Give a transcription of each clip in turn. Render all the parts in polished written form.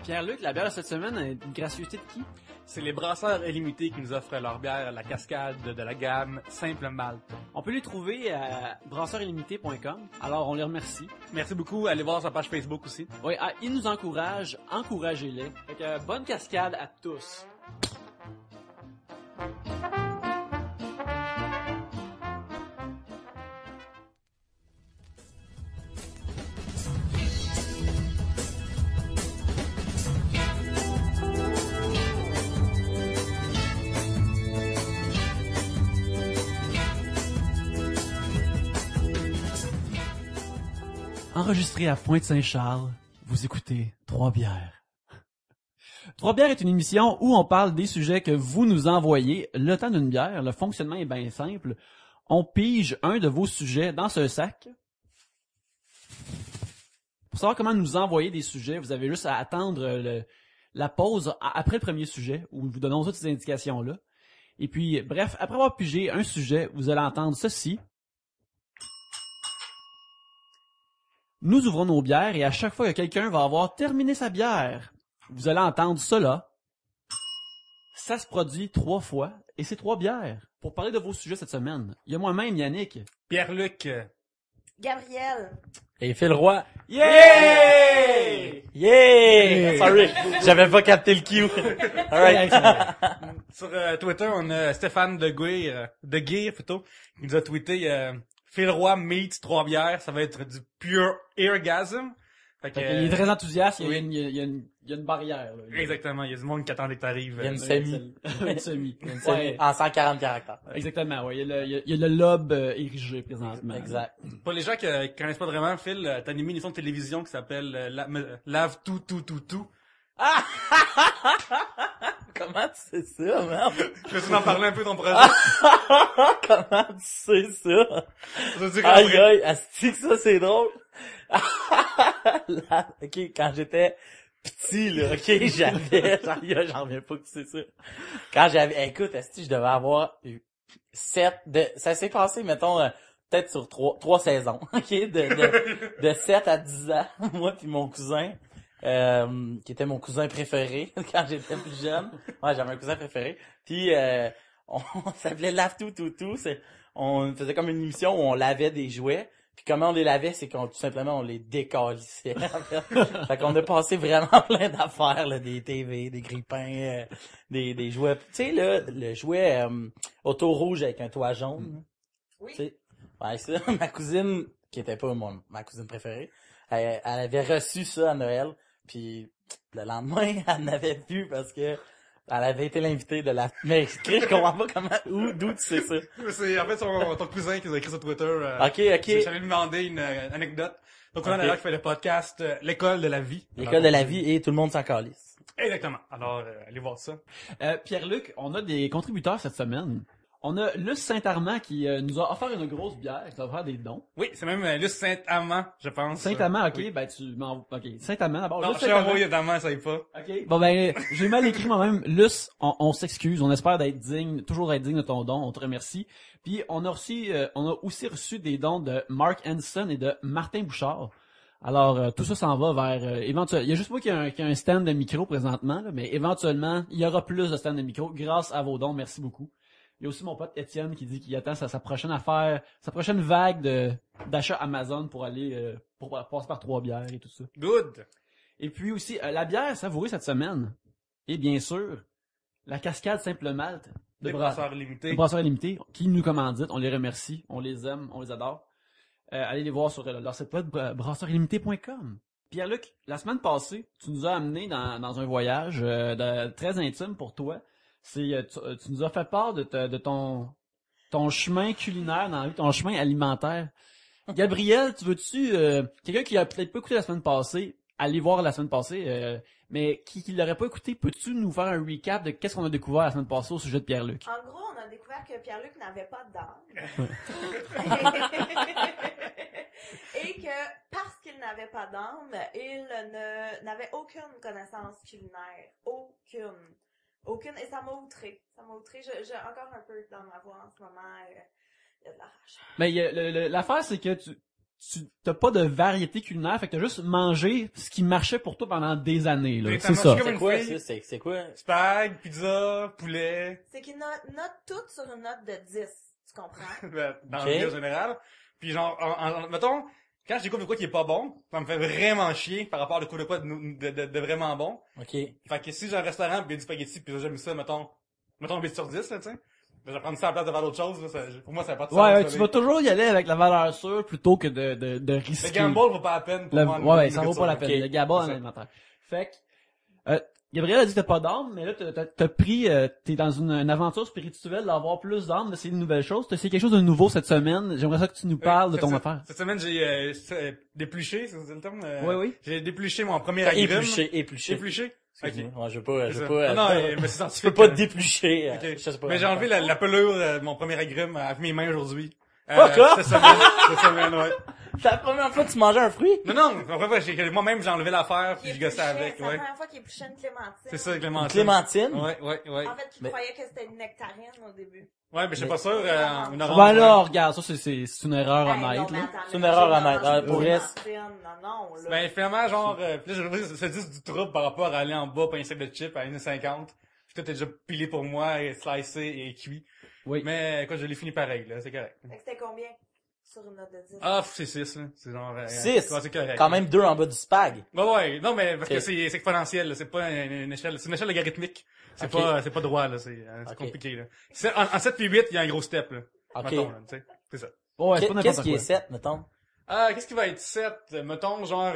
Pierre-Luc, la bière de cette semaine est une gracieuseté de qui? C'est les brasseurs illimités qui nous offrent leur bière, la cascade de la gamme Simple Malte. On peut les trouver à brasseursillimité.com. Alors, on les remercie. Merci beaucoup. Allez voir sa page Facebook aussi. Oui, ils nous encouragent. Encouragez-les. Fait que, bonne cascade à tous. Enregistré à Pointe-Saint-Charles, vous écoutez Trois Bières. Trois Bières est une émission où on parle des sujets que vous nous envoyez. Le temps d'une bière, le fonctionnement est bien simple. On pige un de vos sujets dans ce sac. Pour savoir comment nous envoyer des sujets, vous avez juste à attendre la pause après le premier sujet, où nous vous donnons toutes ces indications-là. Et puis, bref, après avoir pigé un sujet, vous allez entendre ceci. Nous ouvrons nos bières et à chaque fois que quelqu'un va avoir terminé sa bière, vous allez entendre cela. Ça se produit 3 fois et c'est 3 bières. Pour parler de vos sujets cette semaine, il y a moi-même, Yannick. Pierre-Luc. Gabriel. Et Phil Roy. Yeah! Yeah! Sorry, j'avais pas capté le cue. Alright. Sur Twitter, on a Stéphane de Guire plutôt, qui nous a tweeté Phil Roy meets 3 bières, ça va être du pure orgasm. Fait que, Il est très enthousiaste, oui. il y a une barrière. Là. Exactement, il y a du monde qui attendait que t'arrives. Il y a une semi. Une semi. Une semi Ouais. en 140 caractères. Exactement, ouais. Il y a le lobe érigé présentement. Exact. Pour les gens qui connaissent pas vraiment, Phil, t'as animé une émission de télévision qui s'appelle Lave tout. Comment tu sais ça, merde? Je vais en parler un peu de ton projet. Comment tu sais ça? Je dirais Aïe après. aïe, asti que ça c'est drôle. Là, ok, quand j'étais petit, là, ok, j'en reviens pas que tu sais ça. Quand écoute, asti, je devais avoir eu 7 ça s'est passé, mettons, peut-être sur 3 saisons, ok, de 7 à 10 ans, moi puis mon cousin, qui était mon cousin préféré quand j'étais plus jeune. Ouais, j'avais un cousin préféré. Puis on s'appelait Lave tout. On faisait comme une émission où on lavait des jouets. Puis comment on les lavait, c'est qu'on tout simplement on les décalissait. Fait qu'on a passé vraiment plein d'affaires, là, des TV, des grippins, des jouets. Tu sais là, le jouet auto rouge avec un toit jaune. Oui. Tu sais, ouais, ça, ma cousine qui était pas ma cousine préférée, elle avait reçu ça à Noël. Puis le lendemain, elle n'avait plus parce que elle avait été l'invitée de la... Mais je comprends pas d'où tu sais ça. C'est en fait ton cousin qui nous a écrit sur Twitter. Ok. J'allais lui demander une anecdote. Donc on a Ok. d'ailleurs qui fait le podcast L'école de la vie. L'école de la vie et tout le monde s'en calisse. Exactement. Alors allez voir ça. Pierre-Luc, on a des contributeurs cette semaine. On a Luce Saint-Armand qui nous a offert une grosse bière, qui nous a offert des dons. Oui, c'est même Luce Saint-Amand, je pense. Saint-Amand, ok, Oui. ben tu m'envoies... Ok, Saint-Amand d'abord. Non, Luce je suis Saint-Amand. envoyé d'Amand, ça y est pas. Ok, bon ben, j'ai mal écrit moi-même. Luce, on s'excuse, on espère d'être digne, toujours être digne de ton don, on te remercie. Puis on a aussi reçu des dons de Mark Hanson et de Martin Bouchard. Alors, tout ça s'en va vers éventuellement. Il y a juste moi qui a un stand de micro présentement, là, mais éventuellement, il y aura plus de stands de micro grâce à vos dons. Merci beaucoup. Il y a aussi mon pote Étienne qui dit qu'il attend sa prochaine affaire, sa prochaine vague d'achat Amazon pour aller pour passer par 3 bières et tout ça. Good. Et puis aussi la bière savourée cette semaine. Et bien sûr, la cascade Simple Malte de Des brasseurs limités. Brasseurs Illimités qui nous commanditent. On les remercie, on les aime, on les adore. Allez les voir sur leur site web brasseursillimité.com. Pierre-Luc, la semaine passée, tu nous as amené dans un voyage très intime pour toi. Tu nous as fait part de ton chemin culinaire dans la vie, ton chemin alimentaire. Gabriel, tu veux-tu quelqu'un qui a peut-être pas écouté la semaine passée, aller voir la semaine passée, mais qui l'aurait pas écouté, peux-tu nous faire un recap de qu'est-ce qu'on a découvert la semaine passée au sujet de Pierre-Luc? En gros, on a découvert que Pierre-Luc n'avait pas d'âme. Et que parce qu'il n'avait pas d'âme, il n'avait aucune connaissance culinaire. Aucune. Et ça m'a outré. J'ai encore un peu dans ma voix en ce moment. Il y a de la rage. Mais l'affaire, c'est que tu t'as pas de variété culinaire, fait que t'as juste mangé ce qui marchait pour toi pendant des années, là. Mais C'est t'as ça. mangé comme C'est une quoi, fille. ça? C'est quoi? Spag, pizza, poulet, C'est qu'ils notent toutes sur une note de 10. Tu comprends? dans Ok. la vie en général. Puis genre, mettons, quand je découvre de quoi qui est pas bon, ça me fait vraiment chier par rapport à de quoi de vraiment bon. OK. Fait que si j'ai un restaurant pis il y a du spaghetti pis j'aime ça, mettons 8 sur 10, là, tu sais. Ben, je vais prendre ça à la place de faire d'autres choses, là, pour moi, ça n'a pas de sens. Ouais, là, tu vas toujours y aller avec la valeur sûre plutôt que de risquer. Le gamble vaut pas la peine pour moi. Ouais, ça vaut pas la peine. Ok. Le gamble en C'est ça. alimentaire. Fait que, Gabriel a dit que t'as pas d'âme, mais là, t'as pris, t'es dans une aventure spirituelle d'avoir plus d'âme, d'essayer de nouvelles choses. T'as essayé quelque chose de nouveau cette semaine. J'aimerais ça que tu nous parles de ton affaire. Cette semaine, j'ai dépluché, c'est le terme? Oui, oui. J'ai dépluché mon premier agrume. Épluché. Dépluché? Excuse-moi. Ouais, je veux C'est ça. pas, Non, mais c'est je scientifique. peux pas déplucher. Ok. Je sais pas. Mais j'ai enlevé la pelure de mon premier agrume avec mes mains aujourd'hui. Fuck off! Cette semaine, ouais. C'est la première fois que tu mangeais un fruit? Non, la première fois, moi-même, j'ai enlevé l'affaire puis Qui je gossais épluchait, avec, C'est la ouais. première fois qu'il épluchait une clémentine. C'est ça, Clémentine. Une clémentine? Ouais. En fait, il Mais- croyait que c'était une nectarine au début. Ouais, mais j'étais pas sûr, une orange. Ben là, ouais. regarde, ça c'est une erreur Hey, non, honnête, mais là. attends, C'est une mais erreur j'ai honnête. mangé Pour une reste- clémentine. Non, là. Ben, finalement, genre, puis là, je ça dit du trouble par rapport à aller en bas, pas un sac de chips à 1,50. Puis tout est déjà pilé pour moi, et slicé et cuit. Oui. Mais, quoi, je l'ai fini pareil, là, c'est correct. Fait que c'était combien? Sur une note de 10. Ah, c'est 6, là. C'est genre, 6? ouais, c'est correct. Quand même 2 en bas du spag. Ouais, non, mais parce Ok. que c'est exponentiel, là. C'est pas une échelle, c'est une échelle logarithmique. C'est Ok. pas droit, là. C'est Ok. compliqué, là. En 7 puis 8, il y a un gros step, là. OK. Mettons, là, tu sais. C'est ça. Ouais, c'est pas Qu'est-ce n'importe qui est quoi. 7, mettons? Qu'est-ce qui va être 7? Mettons, genre,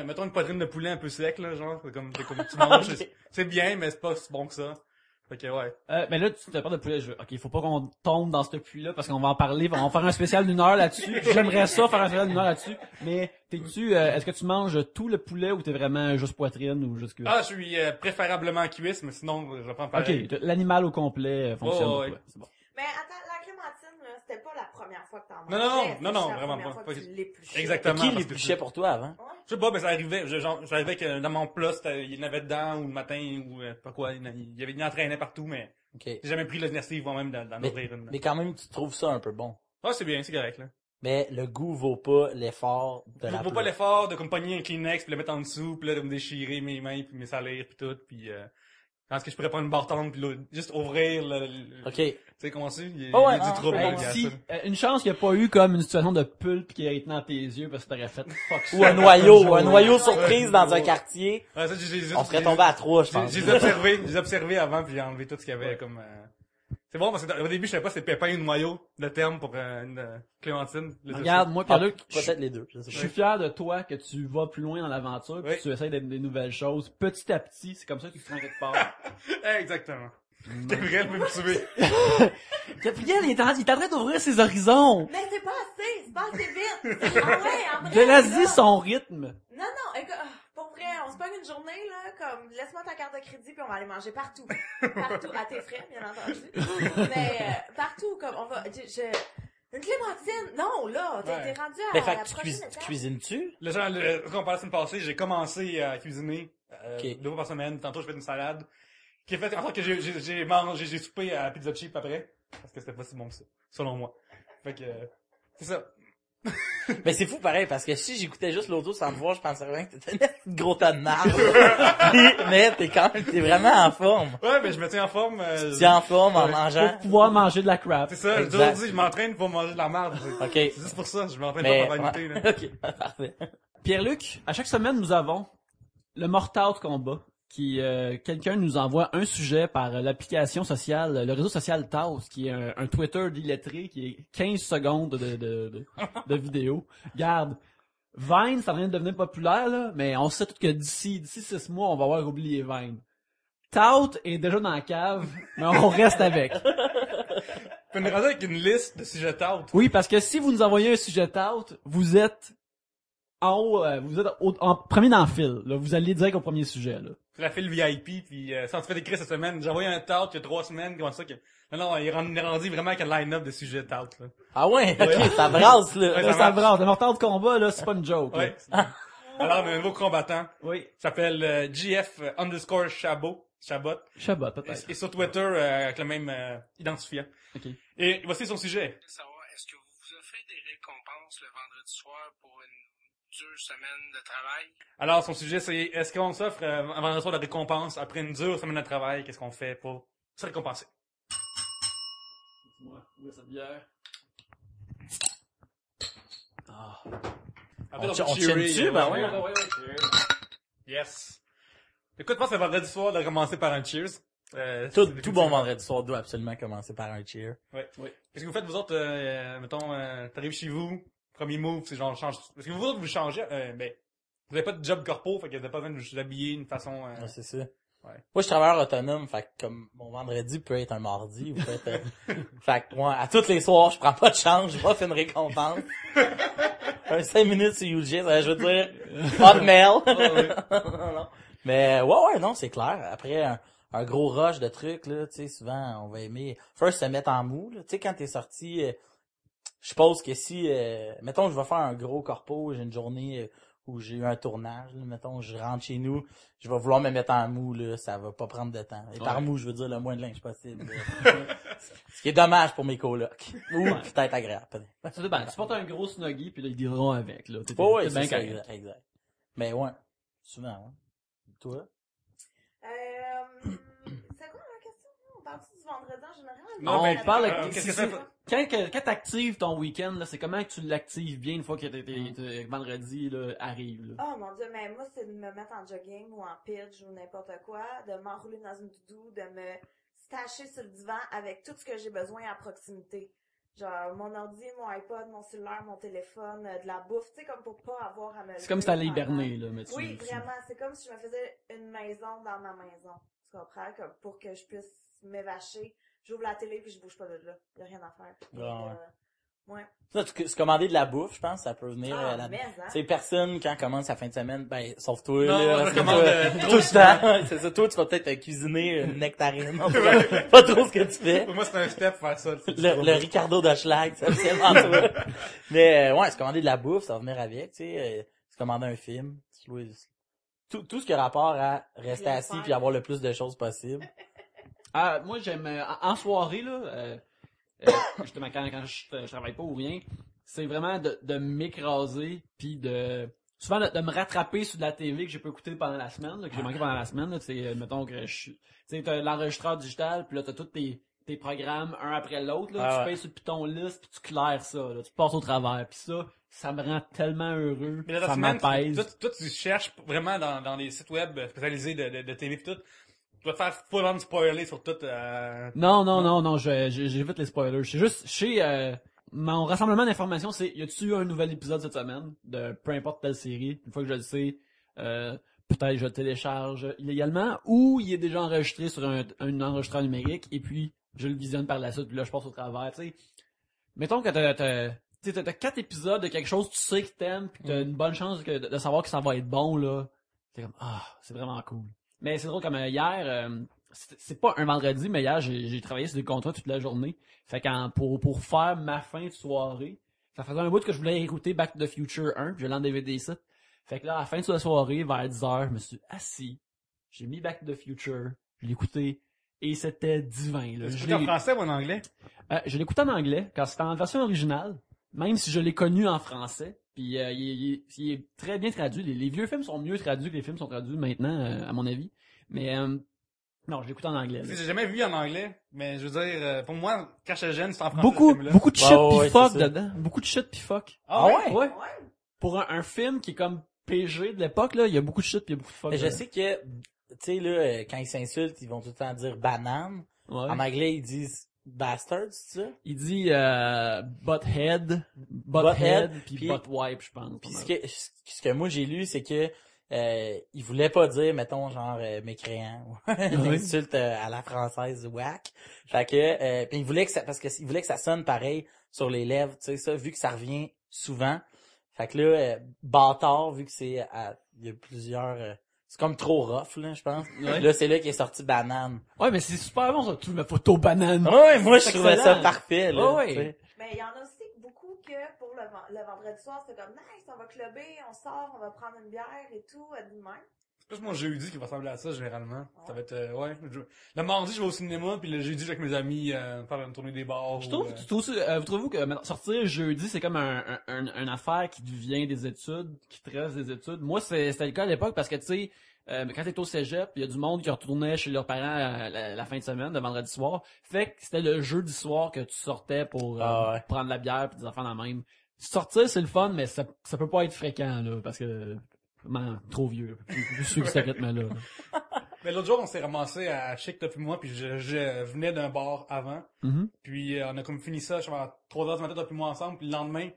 mettons une poitrine de poulet un peu sec, là, genre, c'est comme tu manges. Ok. C'est bien, mais c'est pas si bon que ça. Fait que, ouais. Ben là, tu te parles de poulet. Ok, faut pas qu'on tombe dans ce puits-là parce qu'on va en parler. On va faire un spécial d'une heure là-dessus. J'aimerais ça faire un spécial d'une heure là-dessus. Mais est-ce que tu manges tout le poulet ou t'es vraiment juste poitrine ou juste cuisse? Ah, je suis préférablement cuisse, mais sinon, je prends pareil. Ok, l'animal au complet fonctionne Oh, pour ouais. toi. C'est bon. Mais attends, la clémentine, là, c'était pas la première fois que t'en Non, mangeais. non, c'était non, juste la vraiment première pas. fois que tu l'épluchais. Exactement. Qui parce que l'épluchait pour toi avant? Ouais. Je sais pas, mais ça arrivait, j'arrivais que dans mon plat, il y en avait dedans, ou le matin, ou pas quoi, il entraînait partout, mais OK. j'ai jamais pris l'initiative moi-même d'en ouvrir une. Mais quand même, tu trouves ça un peu bon. Ah, c'est bien, c'est correct, là. Mais le goût vaut pas l'effort de la Vaut pas plat. l'effort de comme pogner un Kleenex, puis le mettre en dessous, puis là, de me déchirer mes mains, puis mes salir, puis tout, puis je pense que je pourrais prendre une barre puis là, juste ouvrir OK. tu sais, comment c'est? Il y a, Oh ouais, il y a non, du trouble, ouais, là, ouais. il y a Si, ça. une chance qu'il n'y a pas eu comme une situation de pulpe qui a été dans tes yeux parce que t'aurais fait fuck ça. Ou un noyau Ouais. surprise dans un quartier. Ouais, ça, j'ai On serait tombé à 3, je pense. J'ai observé avant, puis j'ai enlevé tout ce qu'il y avait comme... C'est bon, parce que au début, je savais pas si c'était pépin ou noyau, le terme pour une clémentine. Là, Regarde, moi, Ah, Pierre-Luc, peut-être les deux. Je sais je pas. suis fier de toi que tu vas plus loin dans l'aventure, Oui. que tu essaies d'être des nouvelles choses. Petit à petit, c'est comme ça que tu te rends quelque part. Exactement. Gabriel veut me tuer. Gabriel, il est en train d'ouvrir ses horizons. Mais c'est pas assez vite. Ah ouais, en vrai. Vas-y là. son rythme. Non, écoute, pour vrai, on se pogne une journée, là, comme, laisse-moi ta carte de crédit puis on va aller manger partout. Partout, à tes frais, bien entendu. Mais, partout, comme, on va, une clémentine, non, là, t'es Ouais. rendu Mais à fait la que tu prochaine étape. cuisines-tu? Là, genre, quand on parlait la semaine passée, j'ai commencé à cuisiner, Ok. 2 fois par semaine. Tantôt, je fais une salade. Qui a fait en sorte que j'ai soupé à Pizza Cheap après. Parce que c'était pas si bon que ça. Selon moi. Fait que, c'est ça. Mais c'est fou pareil, parce que si j'écoutais juste l'audio sans te voir, je penserais vraiment que t'étais un gros tas de marde. Mais t'es vraiment en forme. Ouais, mais je me tiens en forme. Tu es en forme en Ouais. mangeant. Pour pouvoir manger de la crap. C'est ça, Exact. aujourd'hui, je m'entraîne pour manger de la merde. OK. C'est juste pour ça, je m'entraîne Mais, pas pour vanité, là. OK, parfait. Pierre-Luc, à chaque semaine, nous avons le Mortal Combat. Quelqu'un nous envoie un sujet par l'application sociale, le réseau social Taos, qui est un Twitter d'illettré, qui est 15 secondes de vidéo. Garde, Vine, ça vient de devenir populaire, là, mais on sait tout que d'ici 6 mois, on va avoir oublié Vine. Tout est déjà dans la cave, mais on reste avec. Tu peux nous rendre avec une liste de sujets out. Oui, parce que si vous nous envoyez un sujet Tout, vous êtes en haut, vous êtes en premier dans le fil, là. Vous allez direct au premier sujet, là. C'est la file VIP, puis ça on se fait écrire cette semaine. J'ai envoyé un tout il y a 3 semaines, comment ça que... Non, il est rendu vraiment avec un line-up de sujets tout, là. Ah ouais, OK, ça brasse, là. Ouais, Là, ça ça marche. brasse. Le Mortal Kombat, là, c'est pas une joke, là. Ouais. Alors, on a un nouveau combattant. Oui. Il s'appelle GF Chabot. Shabbat, peut-être. Et sur Twitter, avec le même identifiant. Ok. Et voici son sujet. Savoir, est-ce que vous vous offrez des récompenses récompense le vendredi soir pour une dure semaine de travail. Alors, son sujet, c'est est-ce qu'on s'offre un vendredi soir de récompense après une dure semaine de travail? Qu'est-ce qu'on fait pour se récompenser? Dis-moi, où est cette bière? Ah. Après, On peut tient cheerer, dessus, ben ouais. Yes. Écoute, je pense que le vendredi soir de commencer par un cheers. Tout bon vendredi soir doit absolument commencer par un cheer. Ouais. Qu'est-ce que vous faites, vous autres, mettons, t'arrives chez vous, premier move, c'est genre, change. Parce que vous autres, vous changez, vous avez pas de job corpo, fait que vous avez pas besoin de vous habiller d'une façon, Ouais, c'est ça. Ouais. Moi, je suis travailleur autonome, fait que comme mon vendredi peut être un mardi, ou peut être, fait que moi, à tous les soirs, je prends pas de change, je m'offre une récompense. Un 5 minutes sur UJ, ça veut dire hotmail. Non. Mais ouais, non, c'est clair. Après un gros rush de trucs, là, tu sais, souvent, on va aimer first se mettre en mou, là. Tu sais, quand t'es sorti, je suppose que si, mettons, je vais faire un gros corpo, j'ai une journée où j'ai eu un tournage, là, mettons, je rentre chez nous, je vais vouloir me mettre en mou, là, ça va pas prendre de temps. Et par mou, je veux dire le moins de linge possible. Ce qui est dommage pour mes colocs. Ou peut-être agréable. Tu portes un gros snuggie, puis là, ils diront avec, là. T'es Ouais, bien c'est ça, correct. exact. Mais ouais, souvent, ouais. Toi? C'est quoi la question? On parle-tu du vendredi en général? Non, On mais parle qu'est-ce que ça fait? Quand t'actives ton week-end, là, c'est comment que tu l'actives bien une fois que vendredi, là, arrive, là. Oh mon dieu, mais moi, c'est de me mettre en jogging ou en pitch ou n'importe quoi, de m'enrouler dans une doudou, de me stacher sur le divan avec tout ce que j'ai besoin à proximité. Genre, mon ordi, mon iPod, mon cellulaire, mon téléphone, de la bouffe, tu sais, comme pour pas avoir à me C'est comme si t'allais hiberner, là, mais Oui, vraiment, c'est comme si je me faisais une maison dans ma maison. Tu comprends? Comme pour que je puisse m'évacher. J'ouvre la télé puis je bouge pas de là. Y a rien à faire. Ouais. Ouais. Ça, se commander de la bouffe, je pense, ça peut venir là. mais, hein? Tu sais, personne, quand commence la fin de semaine, ben, sauf toi, Non, là. je parce que recommande, toi, tout le temps. C'est ça, toi, tu vas peut-être cuisiner une nectarine. Pas trop ce que tu fais. Pour moi, c'est un step faire ça. Le Ricardo de Schlag, c'est absolument toi. Mais, ouais, se commander de la bouffe, ça va venir avec, tu sais, se commander un film. Tout ce qui a rapport à rester Rien assis faire. puis avoir le plus de choses possible. Ah, moi, j'aime, en soirée, là, justement, quand je travaille pas ou rien, c'est vraiment de m'écraser, puis souvent de me rattraper sur de la TV que j'ai pas écouté pendant la semaine, là, que j'ai manqué pendant la semaine, là, mettons que tu sais, t'as l'enregistreur digital, puis là, t'as tous tes programmes, un après l'autre, là, tu payes sur le piton liste, puis tu claires ça, là, tu passes au travers, puis ça me rend tellement heureux, Mais la ça semaine, m'apaise. toi, tu cherches vraiment dans les sites web spécialisés de TV pis tout. Tu vas te faire full on spoiler sur tout, Non, j'évite les spoilers. C'est juste, mon rassemblement d'informations, c'est, y a-tu eu un nouvel épisode cette semaine, de peu importe telle série, une fois que je le sais, peut-être je le télécharge illégalement, ou il est déjà enregistré sur un enregistreur numérique, et puis je le visionne par la suite, puis là je passe au travers, tu sais. Mettons que t'as 4 épisodes de quelque chose que tu sais que t'aimes, puis t'as une bonne chance de savoir que ça va être bon, là. C'est comme, c'est vraiment cool. Mais c'est drôle, comme hier, c'est pas un vendredi, mais hier, j'ai travaillé sur des contrats toute la journée. Fait que pour faire ma fin de soirée, ça faisait un bout que je voulais écouter Back to the Future 1, puis je l'ai en DVD ça. Fait que là, à la fin de la soirée, vers 10h, je me suis assis, j'ai mis Back to the Future, je l'ai écouté, et c'était divin, là. Tu en français ou en anglais? Je l'ai écouté en anglais, car c'était en version originale, même si je l'ai connu en français. Puis il est très bien traduit. Les vieux films sont mieux traduits que les films sont traduits maintenant, à mon avis. Mais non, je l'écoute en anglais. J'ai jamais vu en anglais, mais je veux dire, pour moi, quand j'étais jeune, c'était en français. Beaucoup de shit Ouais, pis fuck c'est ça. dedans. Beaucoup de shit pis fuck. Ah ouais? Ouais. Ouais. Pour un film qui est comme PG de l'époque, là, il y a beaucoup de shit pis il y a beaucoup de fuck. Mais je dedans. sais que, tu sais, là, quand ils s'insultent, ils vont tout le temps dire banane. Ouais. En anglais, ils disent bastard, c'est ça? Il dit butthead pis puis- buttwipe, je pense. Puis ce que moi j'ai lu, c'est que il voulait pas dire, mettons, genre mécréant ou une insulte à la française whack. Fait que puis il voulait que ça, parce que il voulait que ça sonne pareil sur les lèvres, tu sais ça, vu que ça revient souvent. Fait que là, bâtard, vu que c'est il y a plusieurs c'est comme trop rough là, je pense. Ouais. Là, c'est là qu'il est sorti banane. Ouais, mais c'est super bon ça, tu me photo banane. Ouais, moi je C'est trouvais ça excellent. parfait là. Ouais. tu sais. Mais il y en a aussi beaucoup que pour le vendredi soir, c'est comme nice, on va clubber, on sort, on va prendre une bière et tout, à de même. C'est plus mon jeudi qui va ressembler à ça, généralement. Ça va être, ouais. Le mardi, je vais au cinéma, puis le jeudi, je vais avec mes amis, faire une tournée des bars. Je trouve, vous trouvez-vous que maintenant, sortir jeudi, c'est comme une affaire qui devient des études, qui te reste des études? Moi, c'était le cas à l'époque parce que, tu sais, quand t'étais au cégep, il y a du monde qui retournait chez leurs parents la fin de semaine, le vendredi soir. Fait que c'était le jeudi soir que tu sortais pour prendre la bière pis des affaires dans la même. Sortir, c'est le fun, mais ça peut pas être fréquent, là, parce que, man, trop vieux. Je suis ce rythme-là. Mais l'autre jour, on s'est ramassé à Chic, toi puis moi, puis je venais d'un bar avant. Mm-hmm. Puis on a comme fini ça, je suis à 3h du matin, toi puis moi ensemble, puis le lendemain,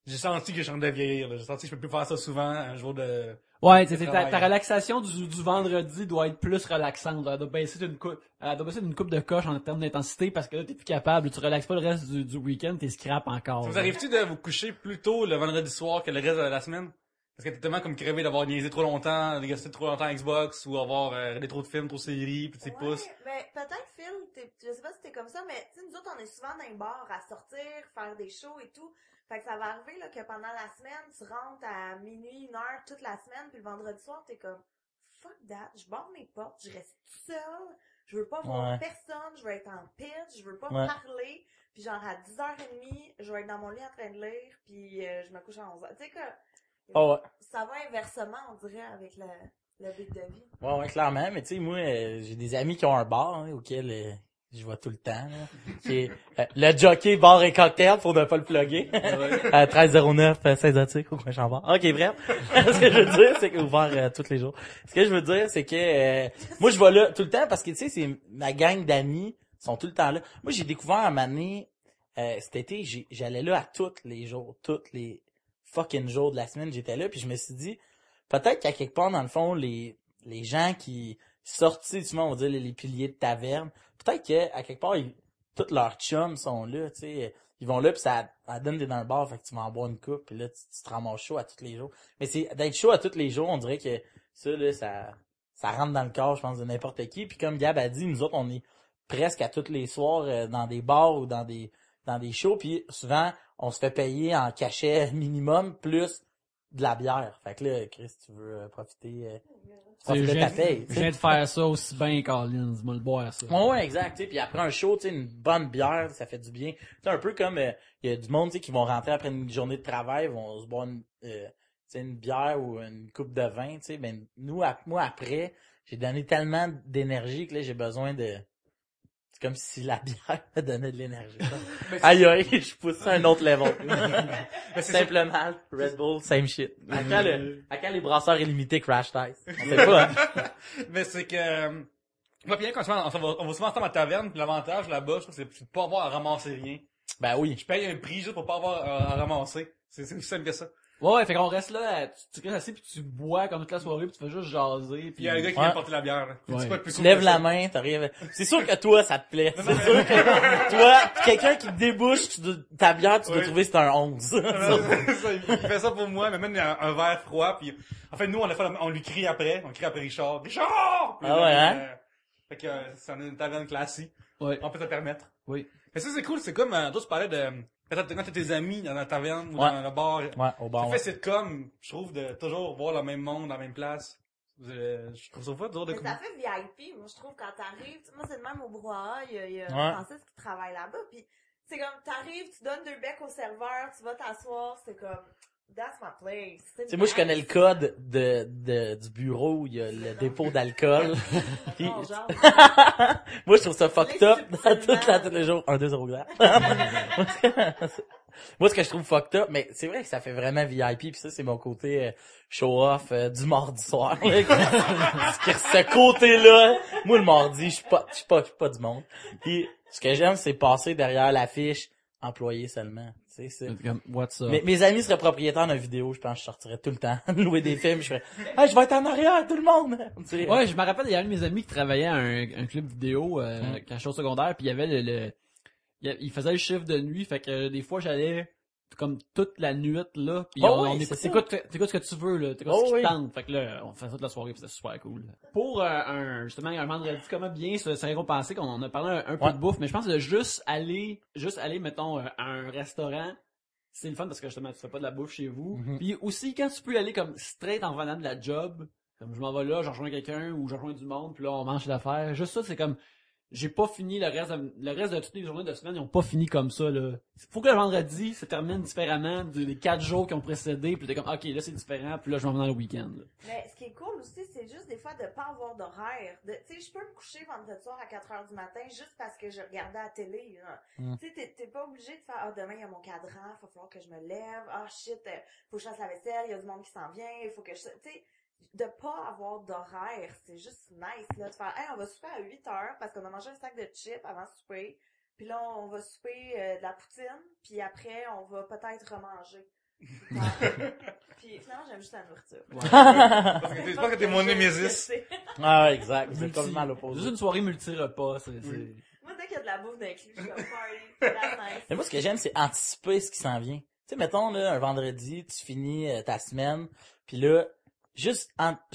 j'ai senti que je suis en train de vieillir, là. J'ai senti que je peux plus faire ça souvent, un jour de... Ouais, ta relaxation du vendredi doit être plus relaxante. Elle doit baisser d'une coupe de coche en termes d'intensité parce que là, t'es plus capable. Tu relaxes pas le reste du week-end, t'es scrap encore. Ça vous arrive-tu de vous coucher plus tôt le vendredi soir que le reste de la semaine? Parce que t'es tellement comme crevé d'avoir niaisé trop longtemps, de rester trop longtemps à Xbox, ou avoir regardé trop de films, trop de séries, pis de pouces. Mais peut-être, Phil, je sais pas si t'es comme ça, mais tu sais, nous autres, on est souvent dans les bars à sortir, faire des shows et tout. Fait que ça va arriver là que pendant la semaine, tu rentres à minuit, 1h toute la semaine, puis le vendredi soir, t'es comme fuck that, je barre mes portes, je reste seule, je veux pas voir personne, je veux être en pitch, je veux pas parler, puis genre à 10h30, je vais être dans mon lit en train de lire, puis je me couche à 11h. Tu sais que ça va inversement, on dirait, avec le but de vie. Ouais, clairement, mais tu sais, moi, j'ai des amis qui ont un bar auquel je vois tout le temps, là, qui est le Jockey Bar et Cocktail, pour ne pas le plugger. 1309 Saint-Zotique au coin bar. Ok, bref. Ce que je veux dire, c'est que ouvert tous les jours. Ce que je veux dire, c'est que moi, je vais là tout le temps parce que, tu sais, c'est ma gang d'amis sont tout le temps là. Moi, j'ai découvert un moment donné, cet été, j'allais là à tous les fucking jours de la semaine, j'étais là, puis je me suis dit, peut-être qu'à quelque part, dans le fond, les gens qui sortent, on va dire, les piliers de taverne, peut-être qu'à quelque part, tous leurs chums sont là, tu sais, ils vont là, puis ça donne des dans le bar, fait que tu vas en boire une coupe, puis là, tu te ramasses chaud à tous les jours. Mais c'est d'être chaud à tous les jours, on dirait que ça, là, ça rentre dans le corps, je pense, de n'importe qui. Puis comme Gab a dit, nous autres, on est presque à tous les soirs dans des bars ou dans des shows, puis souvent, on se fait payer en cachet minimum, plus de la bière. Fait que là, Chris, tu veux profiter de ta paye. Je viens de faire ça aussi bien, Collins. Moi, le boire, ça. Ouais, exact. Puis après un show, tu sais, une bonne bière, ça fait du bien. C'est un peu comme, il y a du monde, tu sais, qui vont rentrer après une journée de travail, vont se boire une bière ou une coupe de vin, tu sais. Ben, moi, après, j'ai donné tellement d'énergie que là, j'ai besoin de... C'est comme si la bière me donnait de l'énergie. Aïe, je pousse ça à un autre level. Simplement, Red Bull, same shit. À quand les brasseurs illimités Crash Dice? On sait pas, hein? Mais c'est que, moi, bien, quand on va souvent ensemble à la taverne, puis l'avantage là-bas, je trouve, c'est de pas avoir à ramasser rien. Ben oui. Je paye un prix juste pour pas avoir à ramasser. C'est aussi simple que ça. Ouais, fait qu'on reste là, tu restes assis pis tu bois comme toute la soirée pis tu fais juste jaser pis... Il y a un gars qui vient porter la bière, là. Ouais. Tu lèves la main, t'arrives... C'est sûr que toi, ça te plaît. C'est sûr que toi, quelqu'un qui te débouche ta bière, tu dois trouver que c'est un 11. Il fait ça pour moi, mais même un verre froid, puis en fait, nous, on lui crie après. On crie après Richard. Richard! Puis, ah ouais, hein? Fait que c'est une taverne classique. Ouais. On peut se le permettre. Oui. Mais ça, c'est cool. C'est comme, toi, tu parlais de... Quand t'as tes amis dans la taverne ou dans le bar. Ouais, au bar. Ça fait sitcom, je trouve, de toujours voir le même monde, la même place. Je trouve ça fun, toujours de Mais ça fait VIP, moi, je trouve, quand t'arrives. Moi, c'est le même au brouhaha, il y a Francis qui travaille là-bas, pis c'est comme, t'arrives, tu donnes 2 becs au serveur, tu vas t'asseoir, c'est comme, that's my place. Tu sais, moi, je connais le code du bureau où il y a le dépôt d'alcool. Puis... moi, je trouve ça fucked up tous les jours. 1-2-0 grave. Moi, ce que je trouve fucked up, mais c'est vrai que ça fait vraiment VIP, puis ça, c'est mon côté show-off du mardi soir. Ce côté-là, moi, le mardi, je suis pas du monde. Puis ce que j'aime, c'est passer derrière l'affiche employé seulement. Tu sais, c'est... What's up? Mes amis seraient propriétaires d'une vidéo, je pense que je sortirais tout le temps louer des films, je ferais hey, je vais être en arrière, tout le monde! Ouais, je me rappelle, il y a un de mes amis qui travaillait à un club vidéo quand je suis au secondaire, puis il y avait il faisait le chiffre de nuit, fait que des fois j'allais comme toute la nuit là, puis t'écoutes ce que tu veux là, t'écoutes ce qui te tente, fait que là on fait ça toute la soirée, puis c'était super cool. Pour justement un vendredi, comment bien se récompenser, qu'on en a parlé un peu de bouffe, mais je pense que juste aller mettons à un restaurant, c'est le fun parce que justement tu fais pas de la bouffe chez vous. Puis aussi quand tu peux y aller comme straight en venant de la job, Comme je m'en vais là, je rejoins quelqu'un ou je rejoins du monde, puis là on mange l'affaire. Juste ça, c'est comme j'ai pas fini le reste de toutes les journées de semaine, ils ont pas fini comme ça là. Faut que le vendredi se termine différemment des 4 jours qui ont précédé, puis t'es comme OK, là c'est différent, puis là je m'en vais dans le week-end. Là. Mais ce qui est cool aussi, c'est juste des fois de pas avoir d'horaire. Tu sais, je peux me coucher vendredi soir à 4h du matin juste parce que je regardais la télé. Tu sais, t'es pas obligé de faire « Ah, demain, il y a mon cadran, faut falloir que je me lève. Ah, shit, faut que je fasse la vaisselle, il y a du monde qui s'en vient, il faut que je... » Tu sais, de pas avoir d'horaire, c'est juste nice, là, de faire « Hey, on va souper à 8h parce qu'on a mangé un sac de chips avant de souper. Puis là, on va souper de la poutine, puis après, on va peut-être remanger. » Puis finalement, j'aime juste la nourriture. Ouais. Parce que c'est pas que t'es mon némésis. Ah, ouais, exact. C'est Multi- complètement Juste l'opposé. une soirée multi-repas, c'est... Moi, dès qu'il y a de la bouffe d'inclus, je suis comme party, that's nice. Mais moi, ce que j'aime, c'est anticiper ce qui s'en vient. Tu sais, mettons, là, un vendredi, tu finis ta semaine, puis là, je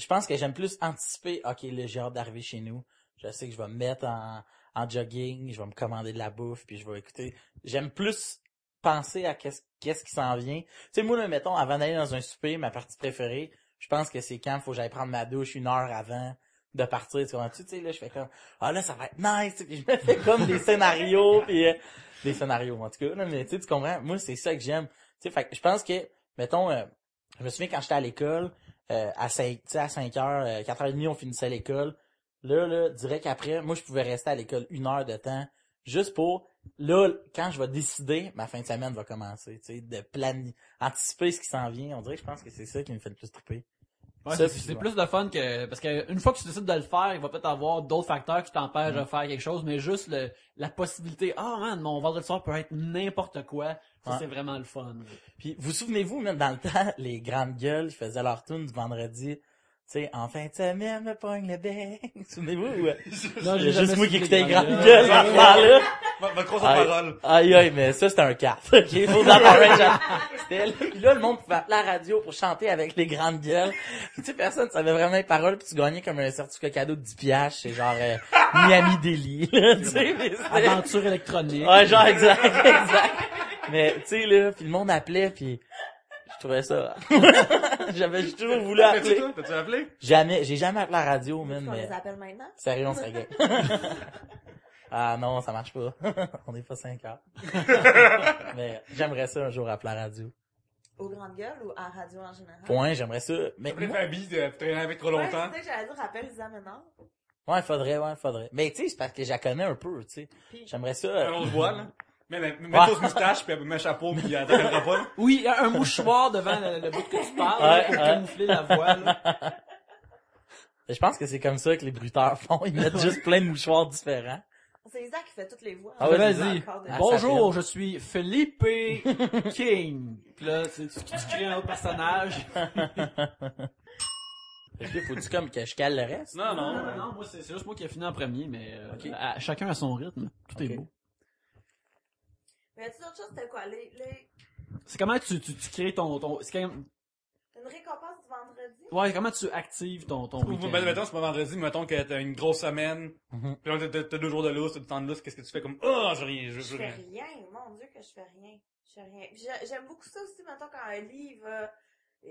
pense que j'aime plus anticiper, OK, là, j'ai hâte d'arriver chez nous. Je sais que je vais me mettre en jogging, je vais me commander de la bouffe, puis je vais écouter. J'aime plus penser à qu'est-ce qui s'en vient. Tu sais, moi, là, mettons, avant d'aller dans un souper, ma partie préférée, je pense que c'est quand il faut que j'aille prendre ma douche 1 heure avant de partir. Tu sais, là, je fais comme, ah là, ça va être nice, puis je me fais comme des scénarios, puis des scénarios, en tout cas, là, mais tu comprends? Moi, c'est ça que j'aime. Tu sais, fait que je pense que, mettons, je me souviens quand j'étais à l'école, à 5h, 4h30, on finissait l'école. Là, direct après, moi, je pouvais rester à l'école 1 heure de temps, juste pour, là, quand je vais décider, ma fin de semaine va commencer, tu sais, de anticiper ce qui s'en vient. On dirait que je pense que c'est ça qui me fait le plus triper. Ouais, Ça, c'est plus de fun que parce que une fois que tu décides de le faire, il va peut-être avoir d'autres facteurs qui t'empêchent de faire quelque chose, mais juste la possibilité, man, mon vendredi soir peut être n'importe quoi, ça Ouais. c'est vraiment le fun. Puis, vous souvenez-vous, même dans le temps, les grandes gueules, ils faisaient leur tune du vendredi, tu sais, en fin de semaine, me pogne le bec. Souvenez-vous? Non, C'est jamais juste moi su qui les écoutais les grandes grandes gueules. gueules dans ce temps-là. Va trop sur Aïe, parole. aïe, mais ça, c'était un cap. OK, faut d'en parler. Puis là, le monde pouvait appeler à la radio pour chanter avec les grandes gueules. Tu sais, personne savait vraiment les paroles, puis tu gagnais comme un certificat cadeau de 10 piastres, c'est genre Miami Deli, là, tu sais. mais c'était- Aventure électronique. Ouais, genre, exact. Mais, tu sais, là, puis le monde appelait, puis je trouvais ça... j'ai toujours voulu appeler. T'as-tu appelé? J'ai jamais appelé à la radio, man, On mais... les appelle maintenant? Sérieux, on serait gay. Ah non, ça marche pas. On est pas 5 heures. Mais j'aimerais ça un jour appeler à la radio. Aux grandes gueules ou à radio en général? Point, j'aimerais ça. Mais T'as pris moi- Fabi, t'as traîné avec trop Ouais, longtemps. c'est ça que j'allais dire, rappelle Lisa Ménard. ouais, faudrait. Mais tu sais, c'est parce que je la connais un peu, tu sais. Puis- J'aimerais ça. On se voit, là. Mets Ouais. ton moustache, puis mets un chapeau, puis t'arrêteras pas, là. Oui, un mouchoir devant le bout que tu parles, Ouais, pour ouais. camoufler la voix. Là. Je pense que c'est comme ça que les bruiteurs font. Ils mettent juste plein de mouchoirs différents. C'est Lisa qui fait toutes les voix. Ah ouais, vas-y. Encore de- Ah, Bonjour, ça je suis Felipe King. Puis là, tu crées un autre personnage. Faut-tu comme que je cale le reste? Non, non. Non, moi c'est juste moi qui ai fini en premier, mais Ok. chacun à son rythme. Tout est Ok. beau. Mais tu d'autres choses, c'était quoi? C'est comment tu crées ton c'est quand même, Une récompense du vendredi? ouais, comment tu actives ton week-end. Mettons, c'est pas vendredi, mais mettons que t'as une grosse semaine, Mhm. puis là, t'as 2 jours de lousse, t'as du temps de lousse, qu'est-ce que tu fais comme, oh, j'ai rien, je Je veux fais rien. rien. Mon Dieu que je fais rien. Je fais rien. Puis j'aime beaucoup ça aussi, mettons, quand un livre,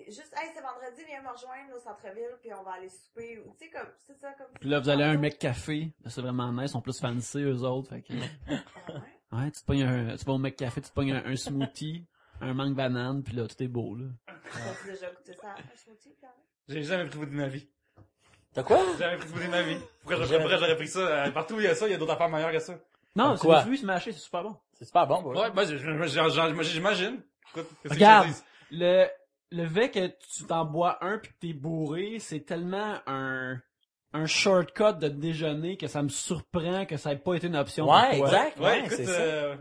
juste, hey, c'est vendredi, viens me rejoindre au centre-ville, puis on va aller souper. Ou, tu sais, comme, c'est ça, comme. Puis là, vous allez à un mec café, là, c'est vraiment nice, ils sont plus fancy eux autres, fait que... Ah ouais? Ouais, tu vas au mec café, tu te pognes un smoothie, un mangue banane, puis là, tout est beau, là. T'as déjà goûté ça? Un smoothie, quand même? J'ai jamais pris de ma vie. T'as quoi? J'ai jamais pris de ma vie. Pourquoi Jamais. j'aurais pris ça? Partout où il y a ça, il y a d'autres affaires meilleures que ça. Non, Comme c'est quoi? des fruits smashés, c'est super bon. C'est super bon, bro. Ouais, bah, j'imagine. Écoute, qu'est-ce que Regarde, je te dis? le fait que tu t'en bois un pis que t'es bourré, c'est tellement un shortcut de déjeuner que ça me surprend que ça ait pas été une option pour Ouais, toi. exact. Ouais, Ouais, écoute, c'est ça.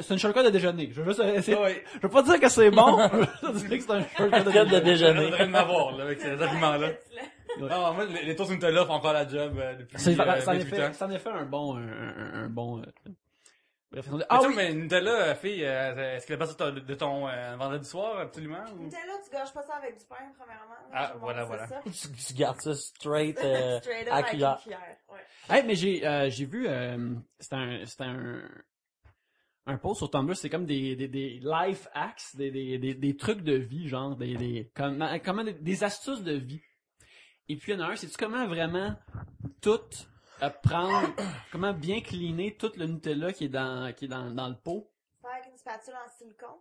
C'est une shortcut de déjeuner. Je veux juste essayer. ouais. Je veux pas dire que c'est bon, je veux dire que c'est un shortcut de Shortcut de déjeuner. déjeuner. J'aurais de m'avoir, là, avec ces arguments-là. Ouais, que tu l'as- Non, moi, les toasts Nutella font encore la job, depuis, Ça en 28 ans. ça en est fait un bon, bref. Ah Ah oui! mais Nutella, fille, est-ce qu'elle passe de ton vendredi soir, absolument? Ou... Nutella, tu gâches pas ça avec du pain, premièrement. Ah, Tout le monde voilà, sait voilà. ça. Tu gardes ça straight, Straight up à avec cuillère. une cuillère. Ouais. Hey, mais j'ai vu, c'était un post sur Tumblr, c'est comme des life hacks, des trucs de vie, genre, comment des astuces de vie. Et puis, il y en a un, c'est-tu comment vraiment tout prendre, comment bien cleaner tout le Nutella qui est dans le pot? Faire avec une spatule en silicone?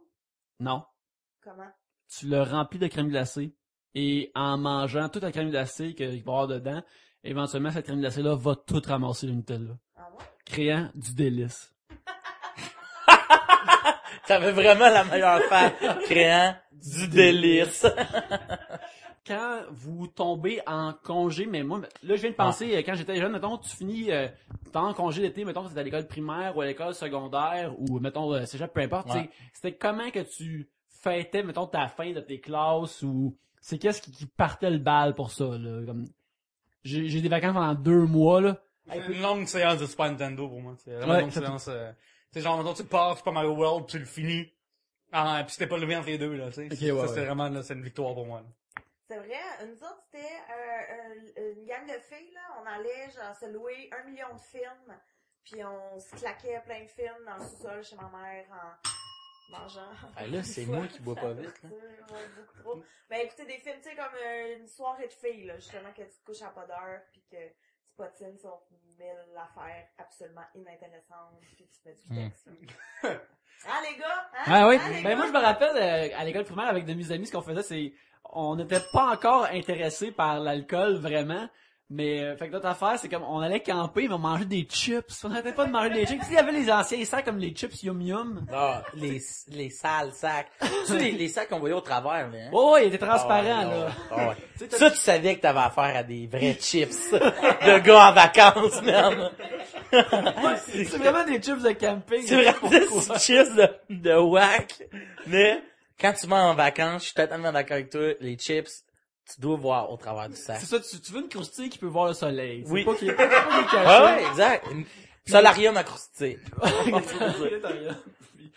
Non. Comment? Tu le remplis de crème glacée. Et en mangeant toute la crème glacée qu'il va y avoir dedans, éventuellement, cette crème glacée-là va tout ramasser le Nutella. Ah ouais? Créant du délice. T'avais vraiment la meilleure femme créant du délice. Quand vous tombez en congé, mais moi, là, je viens de penser, quand j'étais jeune, mettons, tu finis, t'es en congé d'été, mettons, que c'était à l'école primaire ou à l'école secondaire, ou, mettons, cégep, peu importe, Ouais. c'était comment que tu fêtais, mettons, ta fin de tes classes, ou c'est qu'est-ce qui partait le bal pour ça, là, comme, j'ai des vacances pendant 2 mois, là. C'est une longue séance de Super Nintendo pour moi. C'est vraiment Ouais, une longue ça- séance. C'est genre, mettons, tu pars Super Mario World, puis tu le finis. Ah, puis c'était pas levé entre les deux, là, tu sais. Ok, Ça, ouais, c'est ouais. vraiment, là, c'est une victoire pour moi, là. C'est vrai, nous autres, c'était une gang de filles, là. On allait, genre, se louer 1 million de films. Puis on se claquait plein de films dans le sous-sol chez ma mère en mangeant. Ah, là, c'est moi qui bois pas vite, là. Ouais, beaucoup trop. Ben, écoutez des films, tu sais, comme une soirée de filles, là. Justement, que tu te couches à pas d'heure, puis que tu potines sur 1000 affaires absolument inintéressantes, puis tu fais du texte. Ah, les gars? Hein? Ah oui, Hein, les ben gars? moi je me rappelle à l'école primaire avec de mes amis ce qu'on faisait c'est on n'était pas encore intéressés par l'alcool vraiment, mais fait que notre affaire c'est comme on allait camper mais on mangeait des chips, on n'arrêtait pas de manger des chips. Il y avait les anciens sacs comme les chips Yum Yum. Ah, les sales sacs. Tu sais, les sacs qu'on voyait au travers, là. Hein? Ouais, il était transparent Ah, là. ah, ouais. Tu sais, Ça, tu savais que t'avais affaire à des vrais chips. De gars en vacances, man. c'est vraiment des chips de camping. C'est vraiment des chips de whack. Mais, quand tu vas en vacances, je suis totalement d'accord avec toi, les chips, tu dois voir au travers du sac. C'est ça, tu veux une croustille qui peut voir le soleil. C'est Oui. pas qu'il y ait pas des Ah cachets. ouais, exact. Solarium à croustiller.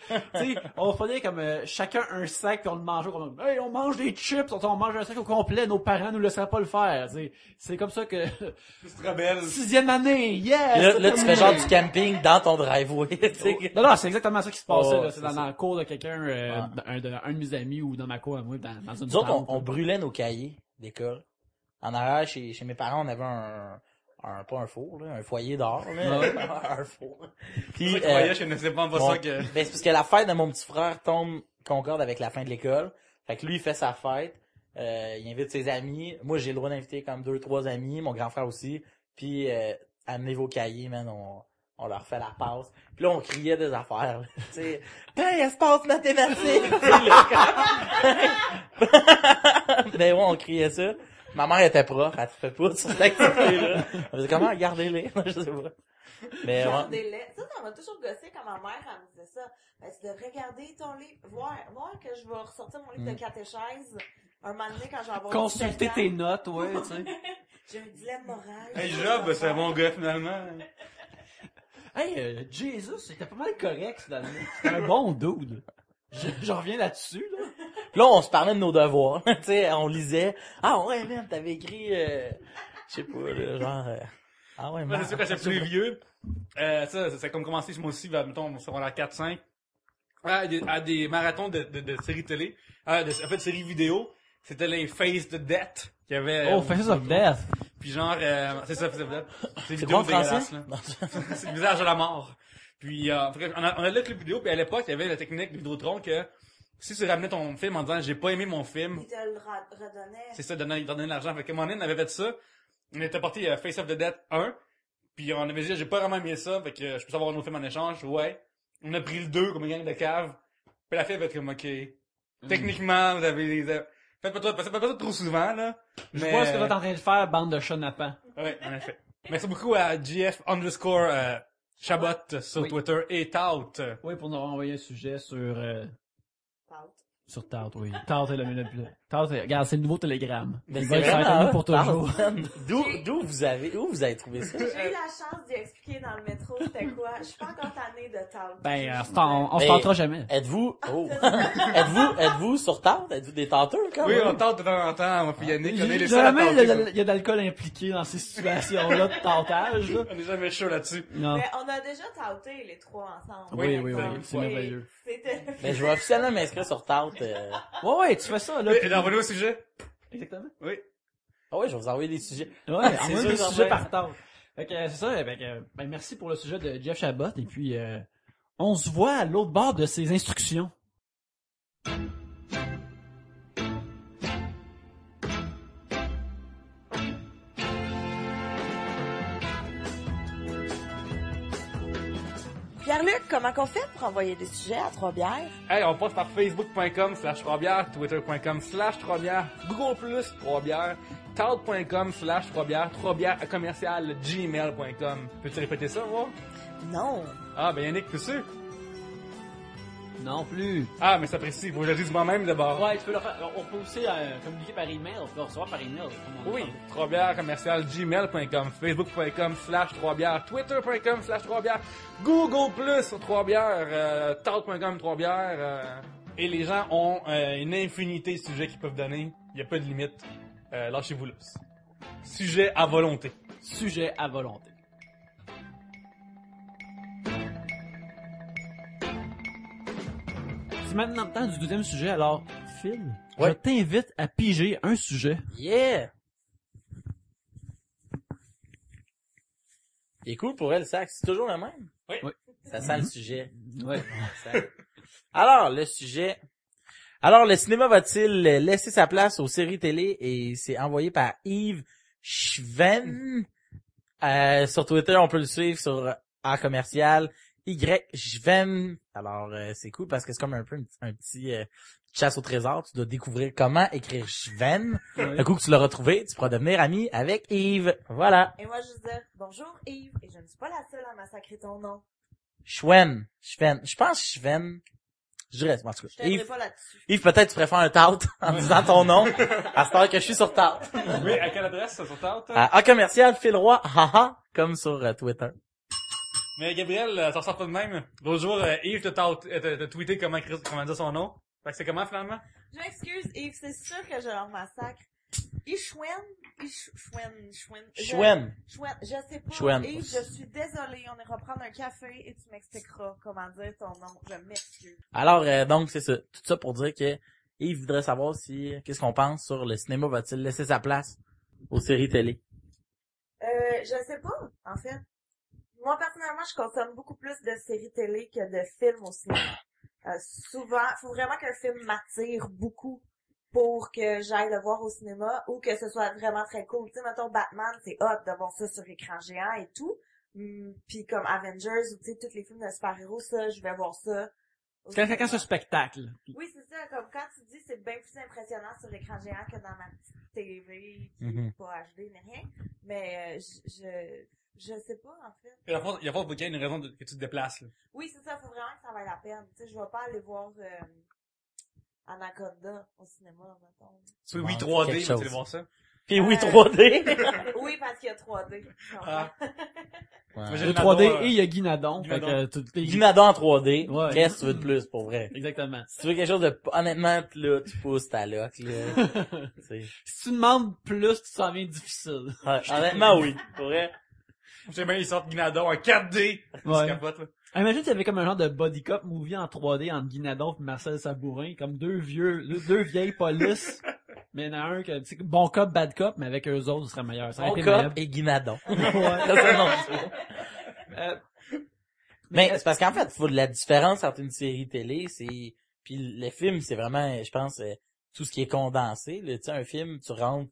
Tu sais, on faisait comme chacun un sac puis on le mangeait comme hey, on mange des chips, on mange un sac au complet, nos parents nous laisseraient pas le faire. Tu sais, c'est comme ça que C'est très belle. 6e année, yes. Là, tu fais genre du camping dans ton driveway, tu sais. Non, c'est exactement ça qui se passait. Oh, là. C'est c'est dans le cours de quelqu'un, Ouais. un de mes amis ou dans ma cour à moi, dans une Nous autres, tente. on brûlait nos cahiers d'école. En arrière, chez mes parents, on avait pas un four, là, un foyer d'or, là. Un four. C'est Puis, ça que je croyais, je connaissais pas bon, ça que... ben, c'est parce que la fête de mon petit frère concorde avec la fin de l'école. Fait que lui, il fait sa fête. Il invite ses amis. Moi, j'ai le droit d'inviter comme 2-3 amis. Mon grand frère aussi. Puis, amenez vos cahiers, man. On leur fait la passe. Puis là, on criait des affaires, là. Tu sais, ben, espace mathématique! Ben ouais, on criait ça. Ma mère était prof, elle te fait pas sur cette activité-là. Elle faisait comment? Regardez-les. Je sais pas. Mais ouais. Regardez-les. Ça m'a toujours gossé quand ma mère, elle me disait ça. Ben, tu devrais regarder ton livre, voir que je vais ressortir mon livre de catéchèse un moment donné quand je vais avoir Consulter 17 ans. tes notes, ouais, tu sais. J'ai un dilemme moral. Hey, Job, c'est un bon gars, finalement. Hey, Jesus, c'était pas mal correct, finalement. C'était un bon dude. Je reviens là-dessus, là. Puis là, on se parlait de nos devoirs. Tu sais, on lisait. Ah ouais, man, t'avais écrit, je sais pas, là, genre, ah ouais, Moi, man. c'est sûr que j'étais plus vieux. Ça a comme commencé, moi aussi, vers, mettons, sur la 4-5. À des marathons de séries télé. En fait, séries vidéo. C'était les Face de Death. Qu'il y avait. Oh, Faces of Death. Puis genre, c'est ça, Face of Death. C'est quoi en français? C'est le visage de la mort. Puis, bref, on a le clip vidéo, puis à l'époque, il y avait la technique de Vidéotron que si tu ramenais ton film en disant j'ai pas aimé mon film, Il te le redonnait. c'est ça, donner de l'argent. Fait que mon on avait fait ça. On était parti Face of the Dead 1. Puis on avait dit j'ai pas vraiment aimé ça, fait que je peux avoir un autre film en échange. Ouais. On a pris le 2 comme une gang de cave. Puis la fille avait été comme ok. Techniquement, vous avez faites pas ça trop souvent, là. Je vois ce que t'es en train de faire, bande de chenapans. Ouais, en effet. Merci beaucoup à GF_ Chabot sur Oui. Twitter et Tout. Oui, pour nous envoyer un sujet sur Pâte. sur Tout, oui. Tout est le mieux. Tout, regarde, c'est le nouveau Telegram. Mais Il c'est va être vraiment, avec nous pour toujours. Où vous avez trouvé ça? J'ai eu la chance d'y expliquer dans le métro c'était quoi. Je suis pas encore tannée de table. Ben, on se Mais- tentera jamais. Êtes-vous sur table? Êtes-vous des tenteurs, quand Oui, même? on tente de temps en temps, moi puis Yannick, on est les seuls à Jamais tenter. il y a d'alcool impliqué dans ces situations-là de tentage, là. On est jamais chaud là-dessus. Non. Mais on a déjà tauté les trois ensemble. Oui, Par oui, oui, exemple. c'est Et merveilleux. C'était... Mais je vais officiellement m'inscrire sur Tout. Ouais, tu fais ça, là. Et puis- d'envoyer au sujet. Exactement. Oui. Ah ouais, je vais vous envoyer des sujets. Ouais, envoie sûr, des certain. sujets par tard. Fait que c'est ça, ben, merci pour le sujet de Jeff Chabot, et puis on se voit à l'autre bord de ces instructions. Pierre-Luc, comment qu'on fait pour envoyer des sujets à Trois-Bières? Hey, on passe par facebook.com/3bières, twitter.com/3bières, Google+, 3bières, tout.com/3bières, 3bières@gmail.com. Peux-tu répéter ça, voir? Non. Ah, ben Yannick, peux-tu? Non plus. Ah, mais c'est apprécié. Faut que je le dise moi-même d'abord. Ouais, tu peux le faire. On peut aussi communiquer par email, on peut le recevoir par email. comme on Oui, dit. 3bières@gmail.com, facebook.com/3bières, twitter.com/3bières, Google+, 3bières, tout.com 3bières, et les gens ont une infinité de sujets qu'ils peuvent donner. Il n'y a pas de limite. Lâchez-vous là. Sujet à volonté. Sujet à volonté. C'est maintenant le temps du deuxième sujet, alors Phil, Ouais. je t'invite à piger un sujet. Yeah! Il est cool pour elle, sac. C'est toujours le même. Oui. Oui. Ça sent le sujet. Ouais. Alors, le sujet. Alors, le cinéma va-t-il laisser sa place aux séries télé? Et c'est envoyé par Yves Schwen. Sur Twitter, on peut le suivre sur @commercial Y Schwen. Alors, c'est cool parce que c'est comme un peu un petit chasse au trésor. Tu dois découvrir comment écrire Schwen. Ouais. Un coup que tu l'auras trouvé, tu pourras devenir ami avec Yves. Voilà. Et moi, je disais, bonjour Yves, et je ne suis pas la seule à massacrer ton nom. Schwen. Je pense Schwen. Je dirais, en tout Je cas. t'aiderai Yves, pas là-dessus. Yves, peut-être tu préfères un tout en disant ton nom. À ce temps que je suis sur tout. Oui, à quelle adresse, ça, sur tout? À commercial Phil Roy, haha, comme sur Twitter. Mais Gabriel, ça ressort pas de même. L'autre jour, Yves t'a tweeté comment dire son nom. Fait que c'est comment, finalement? Je m'excuse Yves, c'est sûr que je leur massacre. Ishwen? Schwen. Schwen, je sais pas. Schwen. Yves, je suis désolée, on ira prendre un café et tu m'expliqueras comment dire ton nom. Je m'excuse. Alors, donc, c'est ça. Tout ça pour dire que Yves voudrait savoir si, qu'est-ce qu'on pense sur le cinéma va-t-il laisser sa place aux séries télé? Je sais pas, en fait. Moi, personnellement, je consomme beaucoup plus de séries télé que de films au cinéma. Souvent, faut vraiment qu'un film m'attire beaucoup pour que j'aille le voir au cinéma ou que ce soit vraiment très cool. Tu sais, mettons Batman, c'est hot de voir ça sur écran géant et tout. Puis comme Avengers ou tu sais, tous les films de super-héros, ça, je vais voir ça. au Quand cinéma. c'est un spectacle. Oui, c'est ça. Comme quand tu dis, c'est bien plus impressionnant sur écran géant que dans ma petite TV qui Mhm. est pas HD ni rien. Mais je sais pas, en fait. Il y a pas qu'il y ait une raison que tu te déplaces, là. Oui, c'est ça. Faut vraiment que ça vaille la peine. Tu sais, je vais pas aller voir Anaconda au cinéma, mettons. Oui, Ouais, 3D, quelque tu chose. vas voir ça. Puis oui, 3D. Oui, parce qu'il y a 3D. Ah. Ouais. Mais Il j'ai y a le 3D Nadon, et il y a Guinadon. Fait Guinadon. que toutes les... Guinadon en 3D. Ouais. Qu'est-ce que tu veux de plus, pour vrai? Exactement. Si tu veux quelque chose de, honnêtement, là, tu pousses ta loque, là. C'est- Si tu demandes plus, tu s'en viens difficile. Ouais, honnêtement, oui. Pour vrai. J'aime bien, ils sortent Guinadon en 4D. Ouais. Tu capotes, là. Imagine qu'il y avait comme un genre de body cop movie en 3D entre Guinadon et Marcel Sabourin, comme deux vieilles polices. Mais il y en a un que, tu sais, bon cop, bad cop, mais avec eux autres, ce serait meilleur. Ça aurait Bon été cop meilleur. et Guinadon. Ouais. Ça, c'est non, c'est- Euh, Mais c'est parce qu'en fait, faut la différence entre une série télé, c'est puis le film, c'est vraiment, je pense, tout ce qui est condensé. Là, tu sais, un film, tu rentres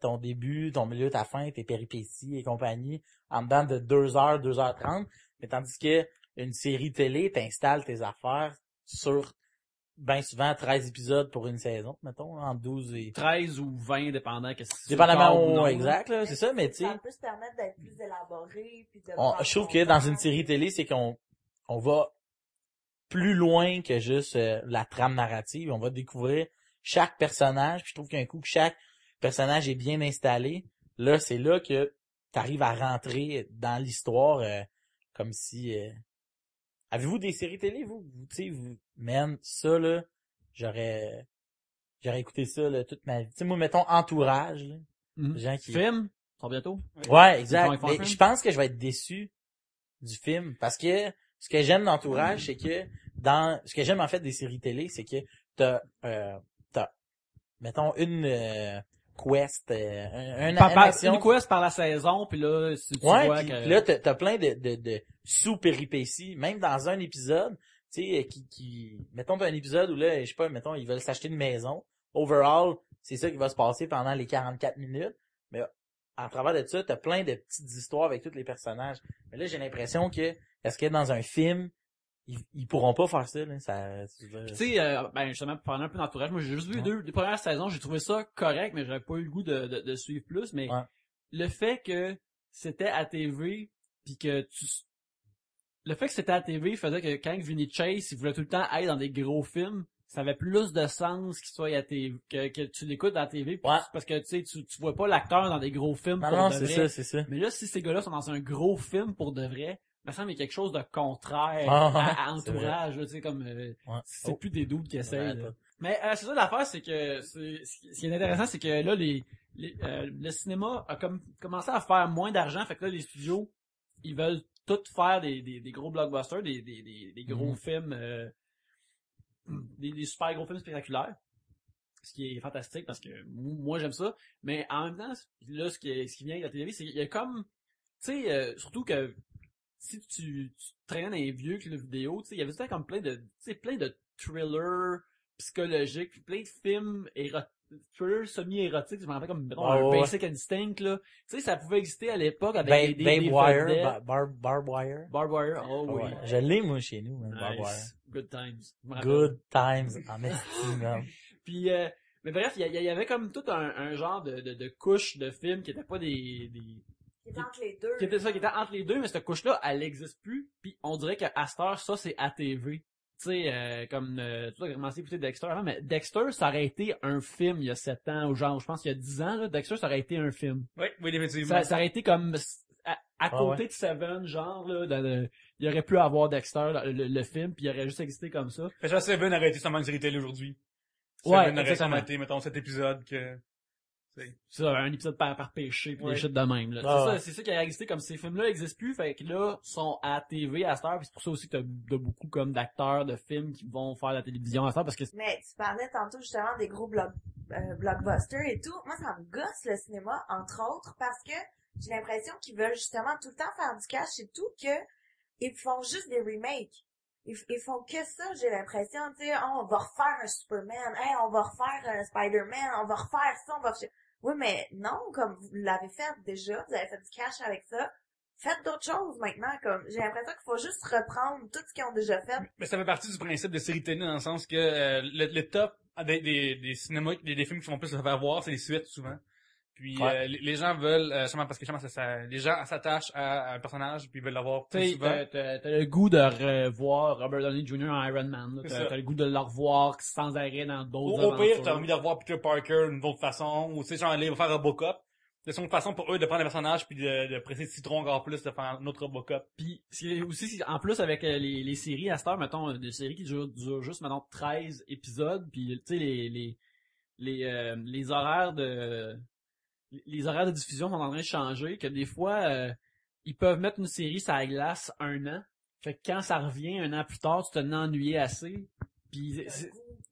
ton début, ton milieu, ta fin, tes péripéties et compagnie en dedans de 2h, 2h30. Mais tandis que une série télé, t'installes tes affaires sur ben souvent 13 épisodes pour une saison, mettons, entre 12 et 13 ou 20, dépendant que c'est dépendamment câble ou non. où exact, là, c'est ça, mais tu sais. Ça peut se permettre d'être plus élaboré puis de Je trouve que dans une série télé, c'est qu'on va plus loin que juste la trame narrative. On va découvrir chaque personnage. Puis je trouve qu'un coup que chaque personnage est bien installé, là, c'est là que t'arrives à rentrer dans l'histoire comme si... Avez-vous des séries télé, vous? Tu sais, man, ça, là, j'aurais écouté ça là, toute ma vie. Tu sais, moi, mettons Entourage, là. Mhm. Les gens qui... Film, sort bientôt. Ouais, exact. Ils font un Mais film? je pense que je vais être déçu du film parce que ce que j'aime d'Entourage, c'est que ce que j'aime en fait des séries télé, c'est que t'as mettons quest, une action. Une quest par la saison, puis là, tu Ouais, vois pis que... là, t'as plein de sous-péripéties, même dans un épisode, tu sais, mettons, t'as un épisode où là, je sais pas, mettons, ils veulent s'acheter une maison. Overall, c'est ça qui va se passer pendant les 44 minutes. Mais à travers de ça, t'as plein de petites histoires avec tous les personnages. Mais là, j'ai l'impression que, est-ce que dans un film, ils pourront pas faire ça, là, Tu sais, ben justement, pour prendre un peu d'entourage, moi j'ai juste vu les premières saisons, j'ai trouvé ça correct, mais j'avais pas eu le goût de suivre plus, mais le fait que c'était à TV, puis que le fait que c'était à TV faisait que quand Vinny Chase, il voulait tout le temps être dans des gros films, ça avait plus de sens qu'il soit à TV, que tu l'écoutes à la TV, parce que tu sais, tu vois pas l'acteur dans des gros films pour de vrai. c'est ça. Mais là, si ces gars-là sont dans un gros film pour de vrai, il me semble qu'il y a quelque chose de contraire à entourage, là, tu sais, comme, c'est plus des doutes qui essayent. Ouais, mais c'est ça l'affaire, c'est que ce qui est intéressant, c'est que là, le cinéma a commencé à faire moins d'argent, fait que là, les studios, ils veulent tout faire des gros blockbusters, des gros films, des super gros films spectaculaires. Ce qui est fantastique parce que moi j'aime ça. Mais en même temps, là, ce qui vient avec la télé, c'est qu'il y a comme, tu sais, surtout que si tu traînes dans les vieux clubs vidéo, tu sais, il y avait tout le temps comme plein de thrillers psychologiques, puis plein de films thrillers semi-érotiques, je me rappelle comme Basic Instinct, là. Tu sais, ça pouvait exister à l'époque avec des Wire, Barb Wire. Barb Wire, oh oui. Ouais. Je l'ai, moi, chez nous, hein, Barb Wire. Good times. Good times, en estime. Puis, mais bref, il y avait comme tout un genre de couche de films qui étaient pas des qui était entre les deux. Qui était entre les deux, mais cette couche-là, elle existe plus. Puis on dirait qu'à cette heure, ça, c'est ATV. Tu sais, comme tu as commencé à écouter Dexter avant, mais Dexter, ça aurait été un film il y a 7 ans, ou genre, je pense il y a 10 ans, là, Dexter, ça aurait été un film. Oui, effectivement. Ça aurait été comme à côté de Seven, genre, là, il aurait pu avoir Dexter, le film, puis il aurait juste existé comme ça. Fait que Seven aurait été seulement une série télé aujourd'hui. Ouais, Seven aurait seulement été, mettons, cet épisode que... C'est ça, un épisode par péché, pis des shit de même, là. C'est ça qui a existé, comme ces films-là existent plus, fait que là, sont à TV à cette heure, pis c'est pour ça aussi que t'as beaucoup comme d'acteurs de films qui vont faire la télévision à cette heure, parce que... Mais tu parlais tantôt justement des gros blockbusters et tout. Moi, ça me gosse le cinéma, entre autres, parce que j'ai l'impression qu'ils veulent justement tout le temps faire du cash et tout, que ils font juste des remakes. Ils font que ça, j'ai l'impression, tu sais, on va refaire un Superman, on va refaire un Spider-Man, on va refaire ça, Oui, mais non, comme vous l'avez fait déjà, vous avez fait du cash avec ça. Faites d'autres choses maintenant, comme, j'ai l'impression qu'il faut juste reprendre tout ce qu'ils ont déjà fait. Mais ça fait partie du principe de série télé dans le sens que le top des cinémas, des films qui font plus se faire voir, c'est les suites souvent. Puis les gens veulent, parce que les gens s'attachent à un personnage puis ils veulent l'avoir plus souvent. T'as le goût de revoir Robert Downey Jr. en Iron Man. T'as le goût de le revoir sans arrêt dans d'autres Au pire, t'as envie de revoir Peter Parker d'une autre façon, ou tu sais, genre aller faire Robocop. C'est une façon pour eux de prendre le personnage puis de presser le citron encore plus, de faire un autre Robocop. Puis aussi, en plus avec les séries à cette heure, mettons, des séries qui durent juste, mettons, 13 épisodes, puis tu sais, les horaires de diffusion sont en train de changer, que des fois, ils peuvent mettre une série sur la glace 1 an. Fait que quand ça revient 1 an plus tard, tu t'en ennuyé assez. Puis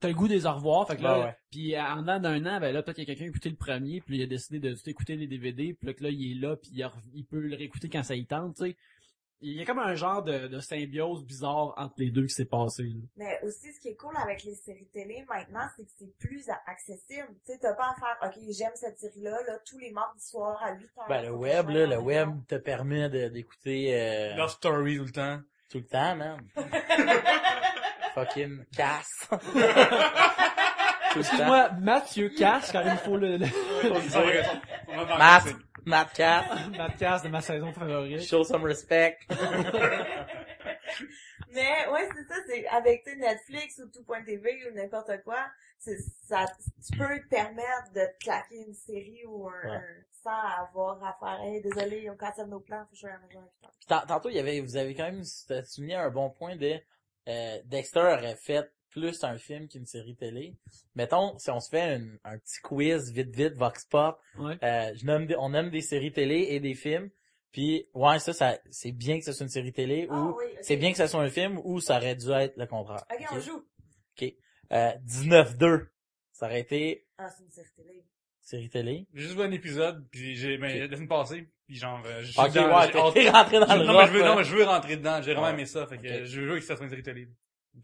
t'as le goût des au revoir. Fait que là, puis en dedans d'un an, ben là, peut-être qu'il y a quelqu'un qui a écouté le premier, puis il a décidé de tout écouter les DVD, puis là, il est là, puis il peut le réécouter quand ça y tente, tu sais. Il y a comme un genre de symbiose bizarre entre les deux qui s'est passé, là. Mais aussi, ce qui est cool avec les séries télé maintenant, c'est que c'est plus accessible. Tu sais, t'as pas à faire, OK, j'aime cette série-là, là, tous les mardis soirs à 8h. Ben, le web te permet d'écouter, Love Story tout le temps. Tout le temps, man. Fucking casse. Excuse-moi, Mathieu Casse, quand il faut le... Matt Cass. Matt Cass de ma saison favorite. Show some respect. Mais, ouais, c'est ça, c'est avec, Netflix ou tout.tv ou n'importe quoi, tu peux te permettre de te claquer une série ou sans avoir à faire, désolé, on casse nos plans, faut que je sois à la maison. Tantôt, vous avez quand même souligné un bon point de, Dexter aurait fait plus un film qu'une série télé. Mettons, si on se fait un petit quiz vite, Vox Pop, on nomme des séries télé et des films, puis ça c'est bien que ce soit une série télé, ou c'est bien que ce soit un film, ou ça aurait dû être le contraire. Ok, on joue. Ok. 19-2. Ça aurait été... Ah, c'est une série télé. Série télé? J'ai juste vu un épisode, puis la semaine passée, puis genre, j'ai Ok, ouais, t'es rentré dans le non, rock, mais je veux rentrer dedans, j'ai vraiment Ouais. aimé ça, fait que Ok. je veux que ça soit une série télé.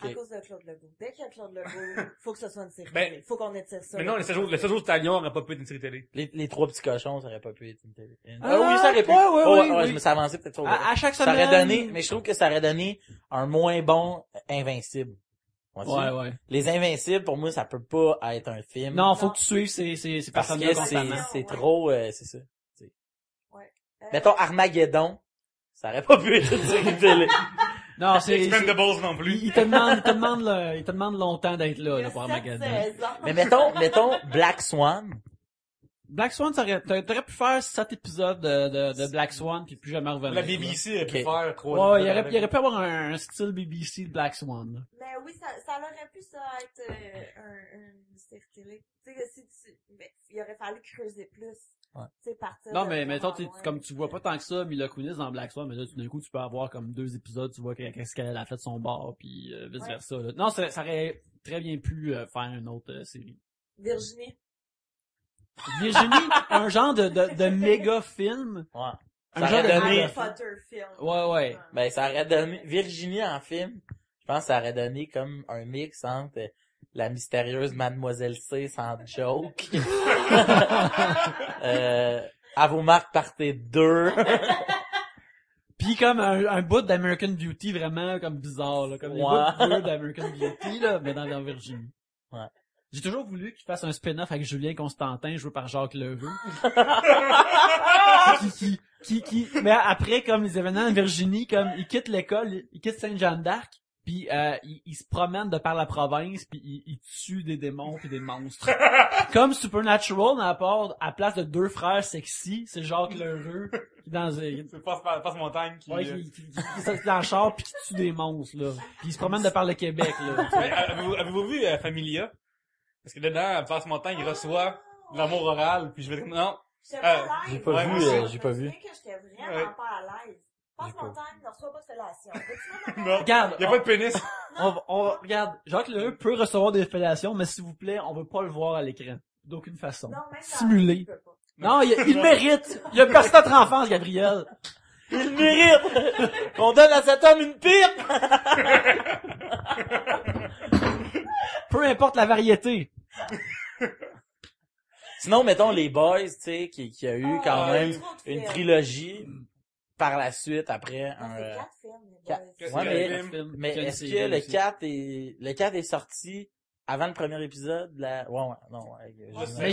À Ok. cause de Claude Legault. Dès qu'il y a Claude Legault, faut que ce soit une série Ben, télé. Faut qu'on étire ça. Mais non, le 7 jours de Talion aurait pas pu être une série télé. Les trois petits cochons, ça aurait pas pu être une télé. Ah, oui, ça aurait pu. ouais, Oh, oui. je me suis avancé peut-être trop. À chaque Ça semaine. aurait donné, mais je trouve que ça aurait donné un moins bon Invincible. Ouais, ouais. Les Invincibles, pour moi, ça peut pas être un film. Non, faut que tu suives ces parce personnes-là que constamment. c'est Ouais. trop, c'est ça. Ouais. Mettons Armageddon, ça aurait pas pu être une série télé. Non, c'est... Expendables non plus. Il te demande longtemps d'être là, pour Armageddon. Mais mettons Black Swan. Black Swan, t'aurais pu faire 7 épisodes de Black Swan puis plus jamais revenir. La BBC a pu Ok. faire 3 Ouais, il aurait pu avoir un style BBC de Black Swan, là. Mais oui, ça aurait pu ça être une série télé. Tu sais, mais il aurait fallu creuser plus. Ouais. Tu sais, partir Non, de mais vraiment mettons, loin. comme tu vois pas tant que ça Mila Kunis dans Black Swan, mais là, tout d'un coup, tu peux avoir comme 2 épisodes, tu vois qu'est-ce qu'elle a fait de son bar, puis vice versa, là. Non, ça aurait très bien pu faire une autre série. Virginie. Virginie, un genre de méga film. Ouais. Un Ça genre aurait de donné- Harry Potter film. Ouais. Ben, ça aurait donné, Virginie en film, je pense que ça aurait donné comme un mix entre la mystérieuse Mademoiselle C sans joke. À vos marques, partez 2. Puis comme un bout d'American Beauty vraiment comme bizarre, là, comme les Ouais. bouts bleus d'American Beauty, là, mais dans Virginie. Ouais. J'ai toujours voulu qu'il fasse un spin-off avec Julien Constantin, joué par Jacques Lheureux. Mais après, comme les événements en Virginie, comme il quitte l'école, il quitte Sainte-Jeanne d'Arc, puis il se promène de par la province, puis il tue des démons et des monstres. Comme Supernatural, à place de 2 frères sexy, c'est Jacques Lheureux qui C'est Passe Montagne qui... qui saute dans le char puis qui tue des monstres, là. Puis il se promène de par le Québec, là. Hey, avez-vous vu Familia? Parce que dedans, Passe Montagne, il reçoit de l'amour oral, puis je vais dire non. J'étais pas à l'aise. j'ai pas vu, Moi, je j'ai pas me vu. souviens que j'étais vraiment Ouais. pas à l'aise. Passe J'ai pas montagne, ne reçois pas de fellation. Veux-tu m'en Non. Regarde, Il y a pas de pénis. regarde, Jacques Lheureux peut recevoir des fellations, mais s'il vous plaît, on veut pas le voir à l'écran. D'aucune façon. Non, même dans Simulé. il peut pas. Non, il mérite. Il a percé notre enfance, Gabriel. Il mérite qu'on donne à cet homme une pipe. Peu importe la variété. Sinon, mettons les Boys, tu sais, qui a eu quand Ah, même trop de une films. trilogie par la suite après Non, c'est un... 4 films, les quatre- boys. Ouais, Ouais, mais, film. mais est-ce que le 4 est sorti avant le premier épisode? Non, ouais, Je sais. Mais Ouais,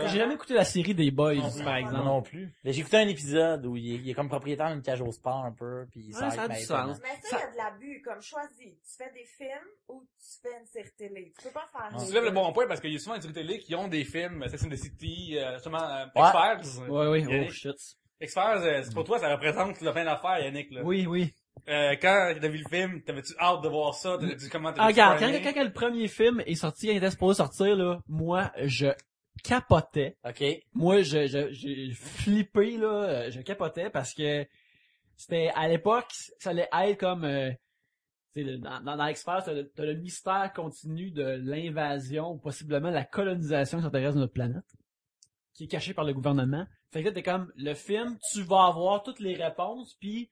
j'ai jamais écouté la série des Boys, Non, par non, exemple. non plus. Mais j'ai écouté un épisode où il est comme propriétaire d'une cage au sport un peu, puis Ouais, ça a du mais sens. Mais ça, il y a de l'abus, comme choisis. Tu fais des films ou tu fais une série télé. Tu peux pas faire Ouais. les Tu lèves le deux. bon point parce qu'il y a souvent des séries télé qui ont des films, Sex and the City, justement, Ouais. X-Files. Ouais, Yannick. oh shit. X-Files, c'est pour toi, ça représente le plein d'affaires, Yannick, là. Oui. Quand t'as vu le film, t'avais-tu hâte de voir ça? T'avais dit comment Ah, regarde, primé? quand le premier film est sorti, quand il était supposé sortir, là, moi, je capotais. OK. Moi, j'ai flippé, là, je capotais parce que c'était, à l'époque, ça allait être comme, tu sais, dans X-Files, t'as le mystère continu de l'invasion, ou possiblement la colonisation extraterrestre de notre planète, qui est cachée par le gouvernement. Fait que là, t'es comme, le film, tu vas avoir toutes les réponses, puis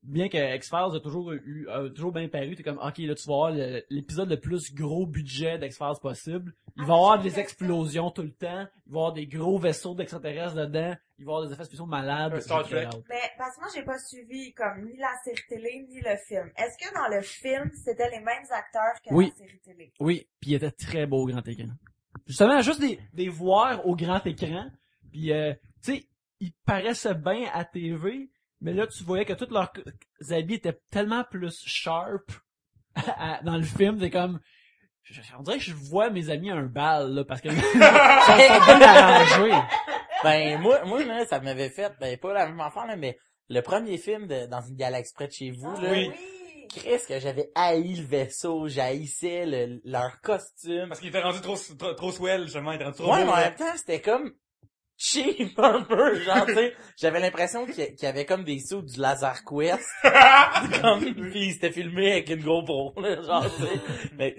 bien que X-Files a toujours bien paru, t'es comme, ok, là, tu vas avoir l'épisode le plus gros budget d'X-Files possible. Il va y avoir des explosions tout le temps. Il va y avoir des gros vaisseaux d'extraterrestres dedans. Il va y avoir des effets spéciaux malades. Star J'ai Trek. hâte. Mais, parce que moi, j'ai pas suivi, comme, ni la série télé, ni le film. Est-ce que dans le film, c'était les mêmes acteurs que Oui. la série télé? Oui, puis il était très beau au grand écran. Justement, juste des voir au grand écran. Puis, tu sais, ils paraissaient bien à TV, mais là, tu voyais que tous leurs habits étaient tellement plus sharp dans le film. C'est comme, on dirait que je vois mes amis à un bal, là, parce que ils sont bien arrangés. Ben, moi, là, ça m'avait fait, ben, pas la même affaire, là, mais le premier film Dans une galaxie près de chez vous, Ah, là. Oui. Qu'est-ce que j'avais haï le vaisseau, j'haïssais leur costume. Parce qu'il était rendu trop swell, justement, il était rendu trop Ouais, beau, mais en là. même temps, c'était comme cheap un peu, genre, tu sais. J'avais l'impression qu'il y avait comme des sauts du Lazar Quest. Comme, pis c'était filmé avec une GoPro, là, genre, tu sais. Mais,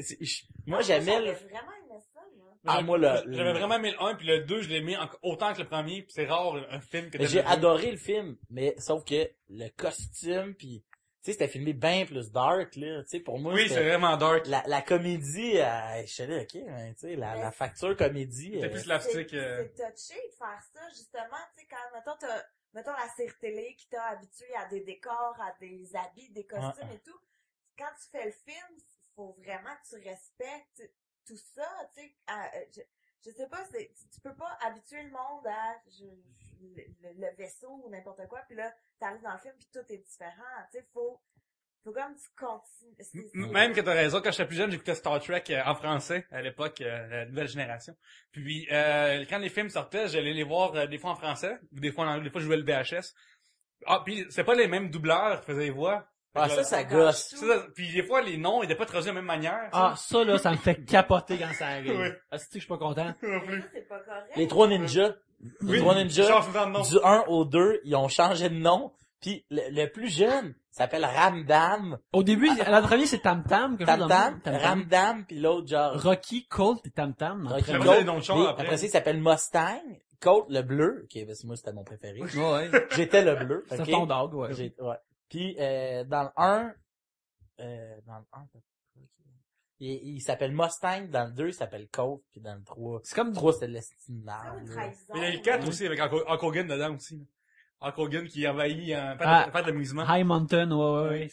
moi, Ah, j'aimais j'avais le... vraiment aimé ça, moi. moi, J'avais vraiment aimé le 1, puis le 2, je l'ai mis autant que le premier, puis c'est rare un film que Mais j'ai t'aimes le adoré le film, mais sauf que le costume, puis tu sais, c'était filmé bien plus dark, là. Tu sais, pour moi, Oui, c'était- c'est vraiment dark. la comédie, je sais là, ok, mais tu sais, la facture comédie. C'était plus slapstick. C'est touché de faire ça, justement, tu sais, quand, mettons la série télé qui t'a habitué à des décors, à des habits, des costumes et tout. Quand tu fais le film, faut vraiment que tu respectes tout ça, tu sais. Je sais pas, tu peux pas habituer le monde à le vaisseau ou n'importe quoi, puis là, t'arrives dans le film puis tout est différent, tu sais, faut comme tu continues. Même que t'as raison, quand j'étais plus jeune, j'écoutais Star Trek en français, à l'époque, la nouvelle génération. Puis, quand les films sortaient, j'allais les voir des fois en français, ou des fois en anglais, des fois je jouais le VHS. Ah, puis c'est pas les mêmes doubleurs qui faisaient les voix. Ah, Fait que ça gosse. puis des fois, les noms étaient pas traduits de la même manière. Ah, ça, là, ça me fait capoter quand ça arrive. Oui. Ah, c'est que je suis pas content. Non Mais plus. ça, c'est pas correct. Les trois ninjas. Les trois ninjas. Change tout le temps de nom. Du 1 au 2, ils ont changé de nom. Puis le plus jeune s'appelle Ramdam. Au début, la première, c'est Tam Tam. quelque chose de Tam-Tam, même. Ramdam, puis l'autre genre... Rocky, Colt et Tam Tam. Rocky Après, Colt. ça, les noms de chars Puis après. après ça, il s'appelle Mustang. Colt, le bleu. Ok, parce que moi, c'était mon préféré. Ouais. J'étais le bleu. C'est ok? ton dog, ouais. Ouais. Puis dans le 1, il s'appelle Mustang, dans le 2, il s'appelle Colt, puis dans le 3, C'est comme 3 c'est C'est l'estimable. comme une trahison. Mais il y a le 4 aussi, avec Hulk Hogan dedans aussi. Hulk Hogan qui envahit un Ah. pas de l'amusement. High Mountain, ouais.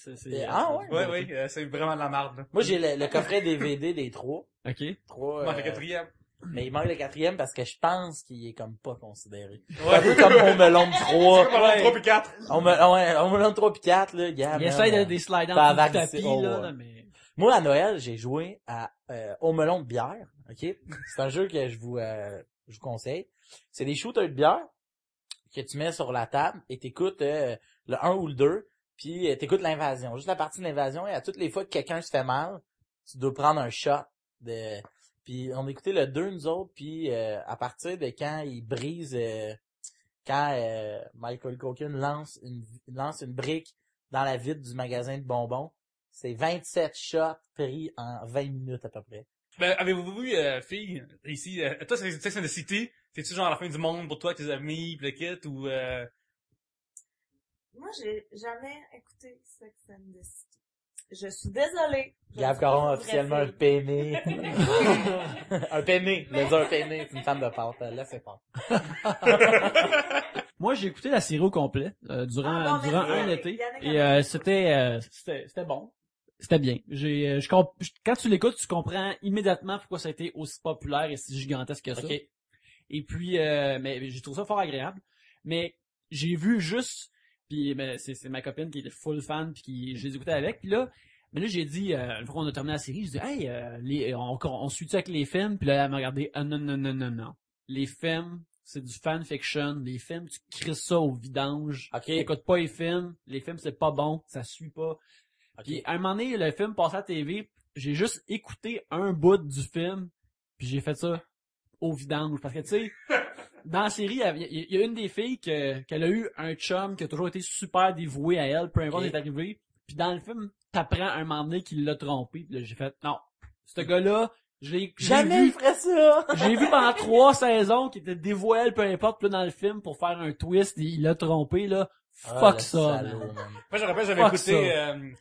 Ah ouais? Ouais, ouais, c'est vraiment de la marde, là. Moi, j'ai le coffret DVD des 3. Ok. 3 Il manque le quatrième. mais il manque le 4e parce que je pense qu'il est comme pas considéré. Ouais. Un peu comme Home Alone 3. Comme Hulk 3 puis 4. Home Alone 3 puis 4, là, gars. Il essaye de des slides ça en va dessous du glisser. tapis, Oh, là, ouais. mais... Moi, à Noël, j'ai joué à Home Alone de bière, ok? C'est un jeu que je vous conseille. C'est des shooters de bière que tu mets sur la table et t'écoutes le 1 ou le 2, puis t'écoutes l'invasion. Juste la partie de l'invasion, et à toutes les fois que quelqu'un se fait mal, tu dois prendre un shot de... Puis on écoutait le 2, nous autres, puis à partir de quand il brise... quand Michael Culkin lance une brique dans la vitre du magasin de bonbons, c'est 27 shots pris en 20 minutes à peu près. Ben, avez-vous vu, fille, ici, toi, c'est Sex and the City? C'est-tu genre la fin du monde pour toi, tes amis, pis le kit, ou Moi, j'ai jamais écouté Sex and the City. Je suis désolée. Gab Caron a officiellement un péné. Un péné. Le dire un péné, c'est une femme de pâte. Laissez pas. Moi, j'ai écouté la série au complet, durant Ah, bon, merci. un été. Yannick Et, a- c'était bon. C'était bien. Quand tu l'écoutes, tu comprends immédiatement pourquoi ça a été aussi populaire et si gigantesque que ça. Ok. Et puis, mais j'ai trouvé ça fort agréable. Mais j'ai vu juste, puis ben, c'est ma copine qui était full fan, puis qui je les écoutais avec. Puis là, mais là j'ai dit, une fois qu'on a terminé la série, je dis, hey, on suit-tu avec les films? Puis là, elle m'a regardé, ah non. Les films, c'est du fanfiction. Les films, tu crisses ça au vidange. Ok. Écoute pas les films c'est pas bon, ça suit pas. Ok. Puis à un moment donné, le film passait à la TV, j'ai juste écouté un bout du film, puis j'ai fait ça au vidange. Parce que tu sais, dans la série, il y a une des filles qu'elle a eu un chum qui a toujours été super dévoué à elle, peu importe Ok. ce qui est arrivé. Puis dans le film, t'apprends un moment donné qu'il l'a trompé. Puis là, j'ai fait, non, ce gars-là, j'ai Jamais vu il ferait ça! j'ai vu pendant 3 saisons qu'il était dévoué à elle, peu importe, puis là, dans le film, pour faire un twist, il l'a trompé, là. Ah, Fuck le ça, salaud, man. man. moi, je rappelle, j'avais Fuck écouté,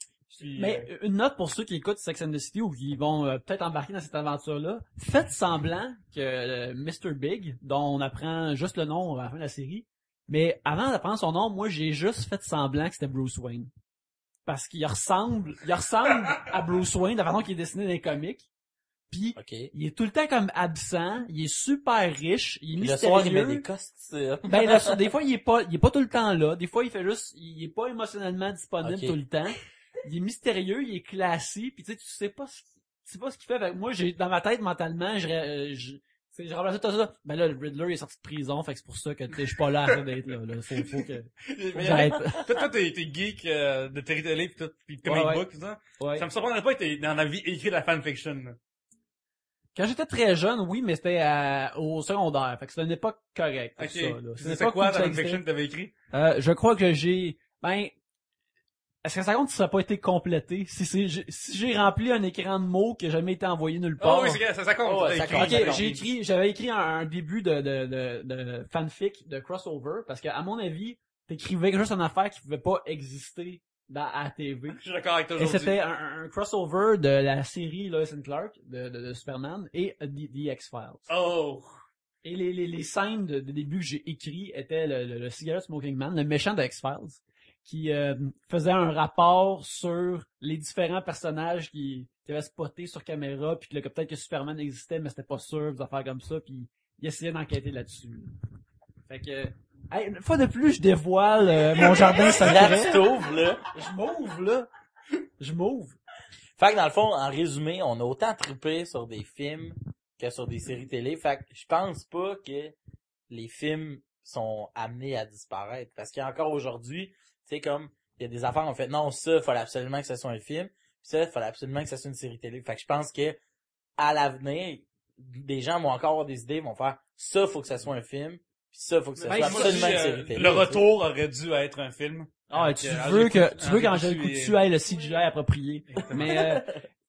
Mais une note pour ceux qui écoutent Sex and the City ou qui vont peut-être embarquer dans cette aventure-là, faites semblant que Mr. Big, dont on apprend juste le nom à la fin de la série, mais avant d'apprendre son nom, moi j'ai juste fait semblant que c'était Bruce Wayne. Parce qu'il ressemble à Bruce Wayne, de la façon qu'il est dessiné dans les comics. Puis Ok. il est tout le temps comme absent, il est super riche, il est Le mystérieux. soir, il met des costumes. Ben, des fois, il est pas tout le temps là. Des fois, il est pas émotionnellement disponible Ok. tout le temps. Il est mystérieux, il est classé, puis tu sais pas ce qu'il fait. Fait que moi, dans ma tête, mentalement, j'ai remplacé tout ça. Ben là, le Riddler, il est sorti de prison, fait que c'est pour ça que je suis pas là à d'être là. Faut que j'arrête. Toi, t'es geek de série télé pis tout, pis de comic Ouais. book, tout ça. Ouais. Ça me surprendrait pas que t'aies dans la vie écrit de la fanfiction, là. Quand j'étais très jeune, oui, mais c'était au secondaire. Fait que c'était une époque correcte. Ok. Ça, là. C'est quoi la fanfiction que t'avais écrit? Je crois que est-ce que ça compte si ça n'a pas été complété? Si j'ai rempli un écran de mots qui n'a jamais été envoyé nulle part. Oh oui, ça compte. Oh, ouais, T'as ça écrit. compte. Ok, j'avais écrit un début de fanfic, de crossover, parce qu'à mon avis, t'écrivais juste une affaire qui pouvait pas exister à la TV. Je suis d'accord avec toi Et aujourd'hui. c'était un crossover de la série Lois and Clark, de Superman, et The X-Files. Oh! Et les scènes de début que j'ai écrit étaient le Cigarette Smoking Man, le méchant de X-Files, qui faisait un rapport sur les différents personnages qui avaient spotés sur caméra, puis que peut-être que Superman existait, mais c'était pas sûr, des affaires comme ça, puis il essayait d'enquêter là-dessus. Fait que, hey, une fois de plus, je dévoile mon jardin Là, secret. tu t'ouvres, là. Je m'ouvre. Fait que dans le fond, en résumé, on a autant trippé sur des films que sur des séries télé. Fait que je pense pas que les films sont amenés à disparaître. Parce qu'encore aujourd'hui, tu sais, comme, il y a des affaires, on fait, non, ça, fallait absolument que ça soit un film. Puis ça, fallait absolument que ça soit une série télé. Fait que je pense que, à l'avenir, des gens vont encore avoir des idées, vont faire, ça, faut que ça soit un film. Puis ça, faut que ça Ben, soit moi, absolument Si, une série télé. le retour aurait dû être un film. Ah, Avec, tu Angèle veux qu'Angèle Coutu et- Coutu aille le CGI approprié. Mais,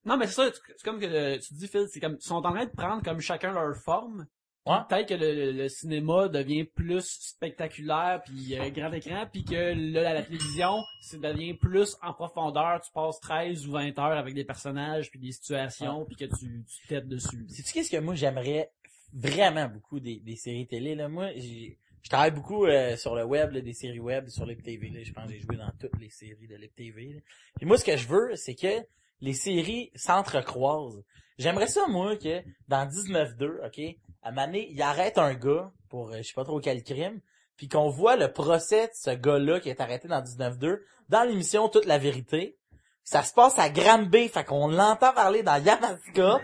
non, mais c'est ça, c'est comme que tu dis, Phil, c'est comme, ils sont en train de prendre comme chacun leur forme. Ouais. Peut-être que le cinéma devient plus spectaculaire puis grand écran, puis que là, la télévision, ça devient plus en profondeur. Tu passes 13 ou 20 heures avec des personnages puis des situations, puis que tu t'aides dessus. Sais-tu qu'est-ce que moi j'aimerais vraiment beaucoup des séries télé, là? Moi, je travaille beaucoup sur le web, là, des séries web, sur LibTV, là. Je pense que j'ai joué dans toutes les séries de LibTV, là. Puis moi, ce que je veux, c'est que les séries s'entrecroisent. J'aimerais ça, moi, que dans 19-2, OK, à un moment donné, il arrête un gars pour je sais pas trop quel crime, puis qu'on voit le procès de ce gars-là qui est arrêté dans 19-2 dans l'émission Toute la vérité. Ça se passe à Granby, fait qu'on l'entend parler dans Yamaska,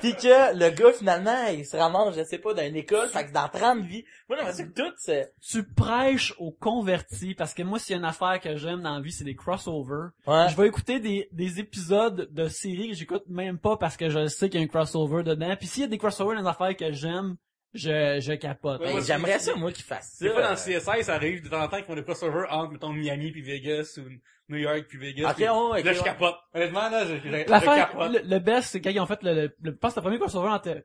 pis que le gars, finalement, il se ramasse, je sais pas, dans une école, fait que dans 30 vies. Moi, j'aimerais ça que tout, c'est... Tu prêches aux convertis, parce que moi, s'il y a une affaire que j'aime dans la vie, c'est des crossovers. Ouais. Je vais écouter des épisodes de séries que j'écoute même pas parce que je sais qu'il y a un crossover dedans. Puis s'il y a des crossovers dans des affaires que j'aime, je capote. Ouais, Hey, moi, j'aimerais ça, moi, qu'il fasse ça. Des fois, dans le CSI, ça arrive de temps en temps qu'ils font des crossovers entre, mettons, Miami puis Vegas, ou New York puis Vegas. Ok, puis ouais, là, ok, je ouais. capote. Honnêtement, là, je L'affaire, capote. le best, c'est quand ils ont fait je pense que le premier crossover entre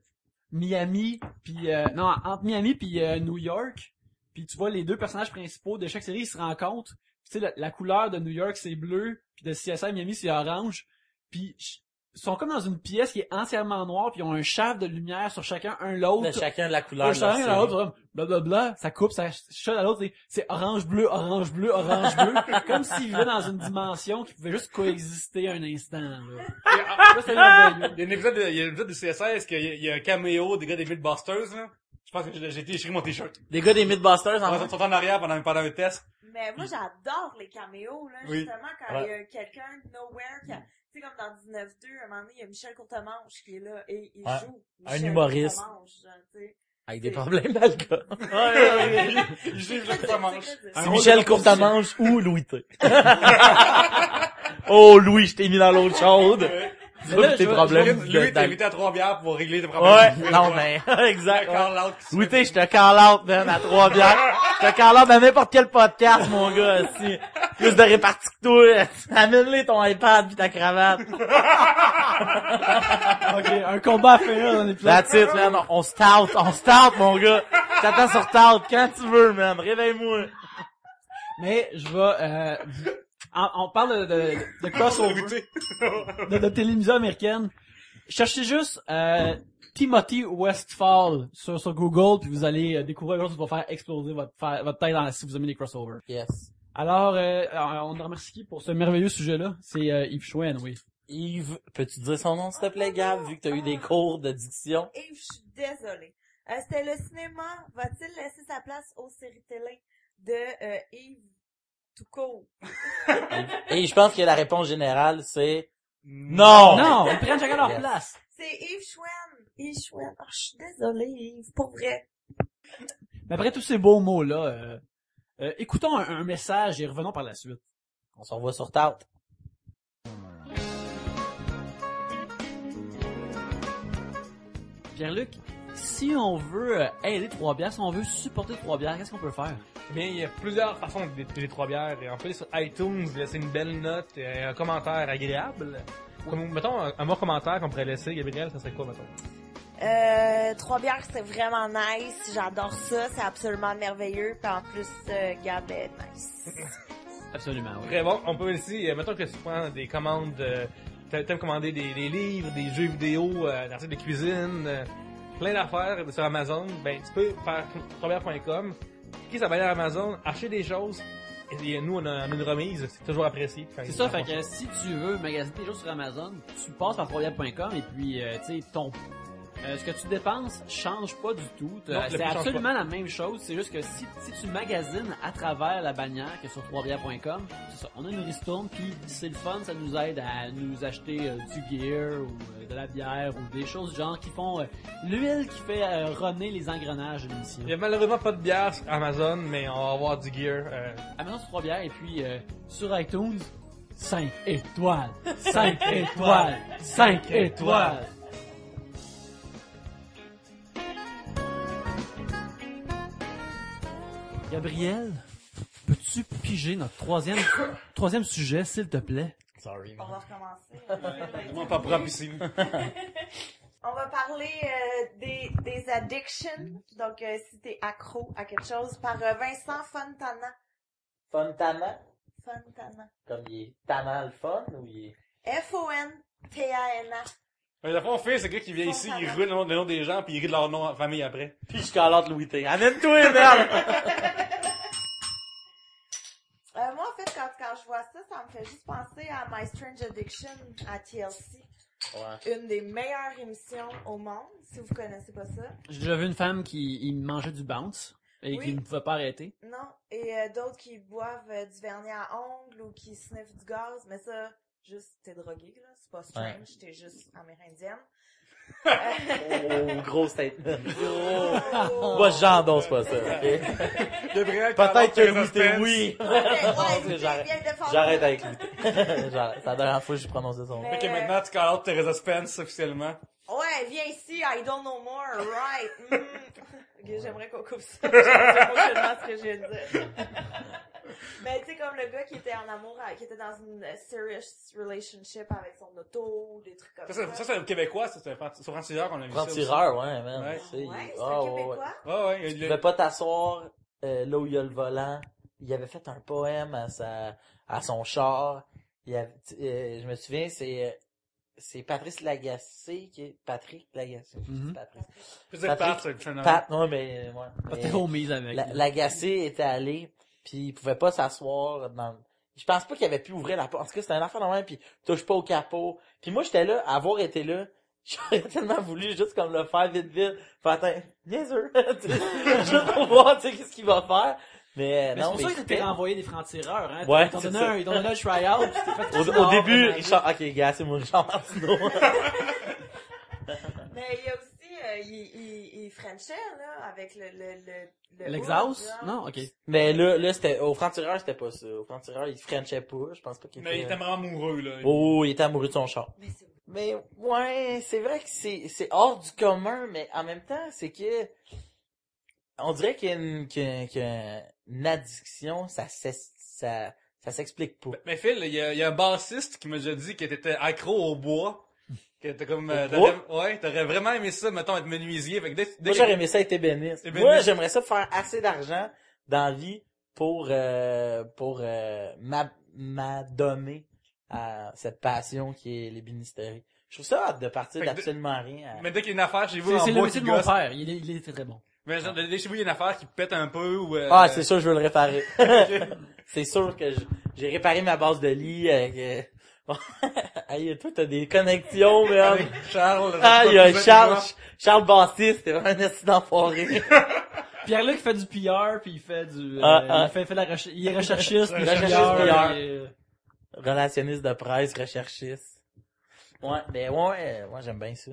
Miami puis entre Miami puis New York. Puis tu vois les deux personnages principaux de chaque série, ils se rencontrent. Puis tu sais, la couleur de New York, c'est bleu, puis de CSI Miami, c'est orange. Puis ils sont comme dans une pièce qui est entièrement noire, puis ils ont un shaft de lumière sur chacun, un l'autre. De chacun de la couleur Un de leur chacun série. l'autre, blablabla, ça coupe, ça shot à l'autre, c'est orange bleu, orange bleu, orange bleu. Comme s'ils vivaient dans une dimension qui pouvait juste coexister un instant, là. Ça, c'est merveilleux. Il y a un épisode de CSI, est-ce qu'il y a un caméo des gars des Mythbusters, là? Je pense que j'ai écrit mon t-shirt. Des gars des Mythbusters, en Ils sont en arrière pendant un test. Mais moi, j'adore les caméos, là, Oui. justement, quand il y a quelqu'un de nowhere qui a, tu sais, comme dans 19-2, à un moment donné, il y a Michel Courtemanche qui est là, et il Ouais. joue. Un Michel humoriste. Courtemanche, genre, tu sais. Avec des problèmes d'alcool. Il joue le Courtemanche. C'est Michel Courtemanche ou Louis T. Oh, Louis, je t'ai mis dans l'eau chaude. Mais Ça, là, tes je vais- problèmes Lui, t'es de- invité à 3 bières pour régler tes problèmes. Ouais, non, mais, exact. ouais. Call out. Louis T, je te call out, man, à 3 bières. Je te call out dans n'importe quel podcast, mon gars, aussi. Plus de répartie que toi. Amène-les ton iPad pis ta cravate. Ok, un combat à faire dans l'épisode. That's it, man. On start, mon gars. T'attends sur Tout quand tu veux, man. Réveille-moi. Mais je vais, on parle de crossover, de télévision américaine. Cherchez juste Timothy Westphal sur Google, puis vous allez découvrir quelque chose qui va faire exploser votre tête si vous aimez les crossovers. Yes. Alors, on remercie qui pour ce merveilleux sujet-là? C'est Yves Chouin, oui. Yves, peux-tu dire son nom, s'il te plaît, Gab, vu que t'as eu des cours de diction? Et je suis désolée. C'était le cinéma. Va-t-il laisser sa place aux séries télé de Yves tout court? Et je pense que la réponse générale, c'est non! Non, ils prennent chacun leur Yes. Oh. place. C'est Yves Chouin. Yves Chouin. Oh, je suis désolée, Yves. Pour vrai. Mais après tous ces beaux mots-là, écoutons un message et revenons par la suite. On s'en va sur Tout. Pierre-Luc, si on veut aider Trois-Bières, si on veut supporter Trois-Bières, qu'est-ce qu'on peut faire? Bien, il y a plusieurs façons de détruire les 3 bières. Et on peut aller sur iTunes, laisser une belle note et un commentaire agréable. Comme, mettons, un bon commentaire qu'on pourrait laisser, Gabriel, ça serait quoi, mettons? 3 bières, c'est vraiment nice. J'adore ça. C'est absolument merveilleux. Puis en plus, Gab est nice. Absolument, oui. Très bon. On peut aussi, mettons que tu prends des commandes, t'aimes commander des livres, des jeux vidéo, des articles de cuisine, plein d'affaires sur Amazon, ben tu peux faire 3bières.com, cliquer sa bannière Amazon, acheter des choses, et nous on a une remise, c'est toujours apprécié. C'est ça, fait que si tu veux magasiner des choses sur Amazon, tu passes par 3bières.com et puis, tu sais, ce que tu dépenses change pas du tout. Non, le C'est prix change absolument la même chose. C'est juste que si tu magasines à travers la bannière que sur 3bières.com, c'est ça. On a une ristourne, puis c'est le fun, ça nous aide à nous acheter du gear ou de la bière ou des choses du genre qui font l'huile qui fait runner les engrenages de l'émission. Il y a malheureusement pas de bière sur Amazon, mais on va avoir du gear. Amazon sur 3 bières et puis sur iTunes, 5 étoiles, 5 étoiles, 5 étoiles. Gabriel, peux-tu piger notre troisième sujet, s'il te plaît? Sorry, On man. va recommencer. Vraiment pas propre ici. On va parler des addictions. Donc, si t'es accro à quelque chose, par Vincent Fontana. Fontana? Fontana. Comme il est tannant le fun ou il est... Fontana. Mais la fois, on fait, c'est le gars qui vient ici, il roule le nom des gens, puis il rit de leur nom en famille après. Puis je calante Louis T. Amène-toi, merde! Moi, en fait, quand je vois ça, ça me fait juste penser à My Strange Addiction à TLC. Ouais. Une des meilleures émissions au monde, si vous connaissez pas ça. J'ai déjà vu une femme qui mangeait du bounce et Oui. qui ne pouvait pas arrêter. Non, et d'autres qui boivent du vernis à ongles ou qui sniffent du gaz, mais ça, juste, t'es drogué, là. C'est pas strange, t'es juste amérindienne. Oh, gros statement. Moi, j'endosse pas ça, ok? Gabriel, Peut-être que Louis T, oui. Ouais, que c'est bien défendu. J'arrête avec Louis T. J'arrête. C'est la dernière fois que j'ai prononcé son nom. Mais- Ok, maintenant, tu call out Teresa Spence, officiellement. Ouais, viens ici, I don't know more, right. Ok, j'aimerais qu'on coupe ça. Je sais aucunement ce que je viens de dire. Mais tu sais, comme le gars qui était en amour, qui était dans une serious relationship avec son auto, des trucs comme ça. Ça, c'est un Québécois, ça, c'est sur franc-tireur qu'on a vu ça. Franc-tireur, ouais, man. Ouais. Tu sais, Ouais, c'est ah, un ouais, ouais. Québécois. Ouais, ouais, Tu pouvais pas t'asseoir là où il y a le volant. Il avait fait un poème à son char. Il avait, je me souviens, c'est Patrice Lagacé qui est Patrick Lagacé. Mhm. Patrice. Je veux dire, Patrick- c'est un nom. Pat, non mais ouais. Pas Mais tes homies avec. Lagacé était allé, puis il pouvait pas s'asseoir dans. Je pense pas qu'il avait pu ouvrir la porte. En tout cas, c'était un affaire normal, puis touche pas au capot. Puis moi, j'étais là, à avoir été là. J'aurais tellement voulu juste comme le faire vite. Faire attends, niaiseux. Juste pour voir, tu sais, qu'est-ce qu'il va faire. Mais Mais non, c'est pour ça que c'était- t'es renvoyé des francs-tireurs, hein. Ouais, Ils t'ont c'est donné ça. ils t'ont donné un try-out, puis t'es fait Au dehors, début, pendant Richard, ok, gars, c'est moi, Richard Martineau. Mais il y a aussi, il frenchait, là, avec le l'exhaust? hood, genre. Non, ok. Mais là, c'était, au franc-tireur, c'était pas ça. Au franc-tireur, il frenchait pas. Je pense pas qu'il Mais il était vraiment amoureux, là. Oh, il était amoureux de son char. Mais c'est Mais, ouais, c'est vrai que c'est hors du commun, mais en même temps, c'est que, on dirait qu'il y a une addiction, ça s'explique pas. Mais Phil, il y a un bassiste qui m'a déjà dit qu'il était accro au bois. Que t'es comme, Au bois? t'aurais vraiment aimé ça, mettons, être menuisier. Fait que dès Moi, j'aurais aimé ça être ébéniste. Ébéniste. Moi, j'aimerais ça faire assez d'argent dans la vie pour m'adonner à cette passion qui est l'ébénisterie. Je trouve ça hâte de partir Fait que d'absolument rien. Mais dès qu'il y a une affaire chez vous en C'est le bois métier qui de mon gosse. père. Il est très bon. Mais genre, dès que chez vous, il y a une affaire qui pète un peu ou, Ah, c'est sûr, je veux le réparer. C'est sûr que j'ai réparé ma base de lit avec... Aïe, toi, t'as des connexions, mais... avec Charles. Ah, il y a Charles Baptiste, c'est vraiment un esti d'enfoiré. Pierre-Luc fait du PR, puis il fait du... Ah. Il fait la recherche... Il est recherchiste, mais Recherchiste PR, PR. Relationniste de presse, recherchiste. Ouais, ben ouais, moi j'aime bien ça.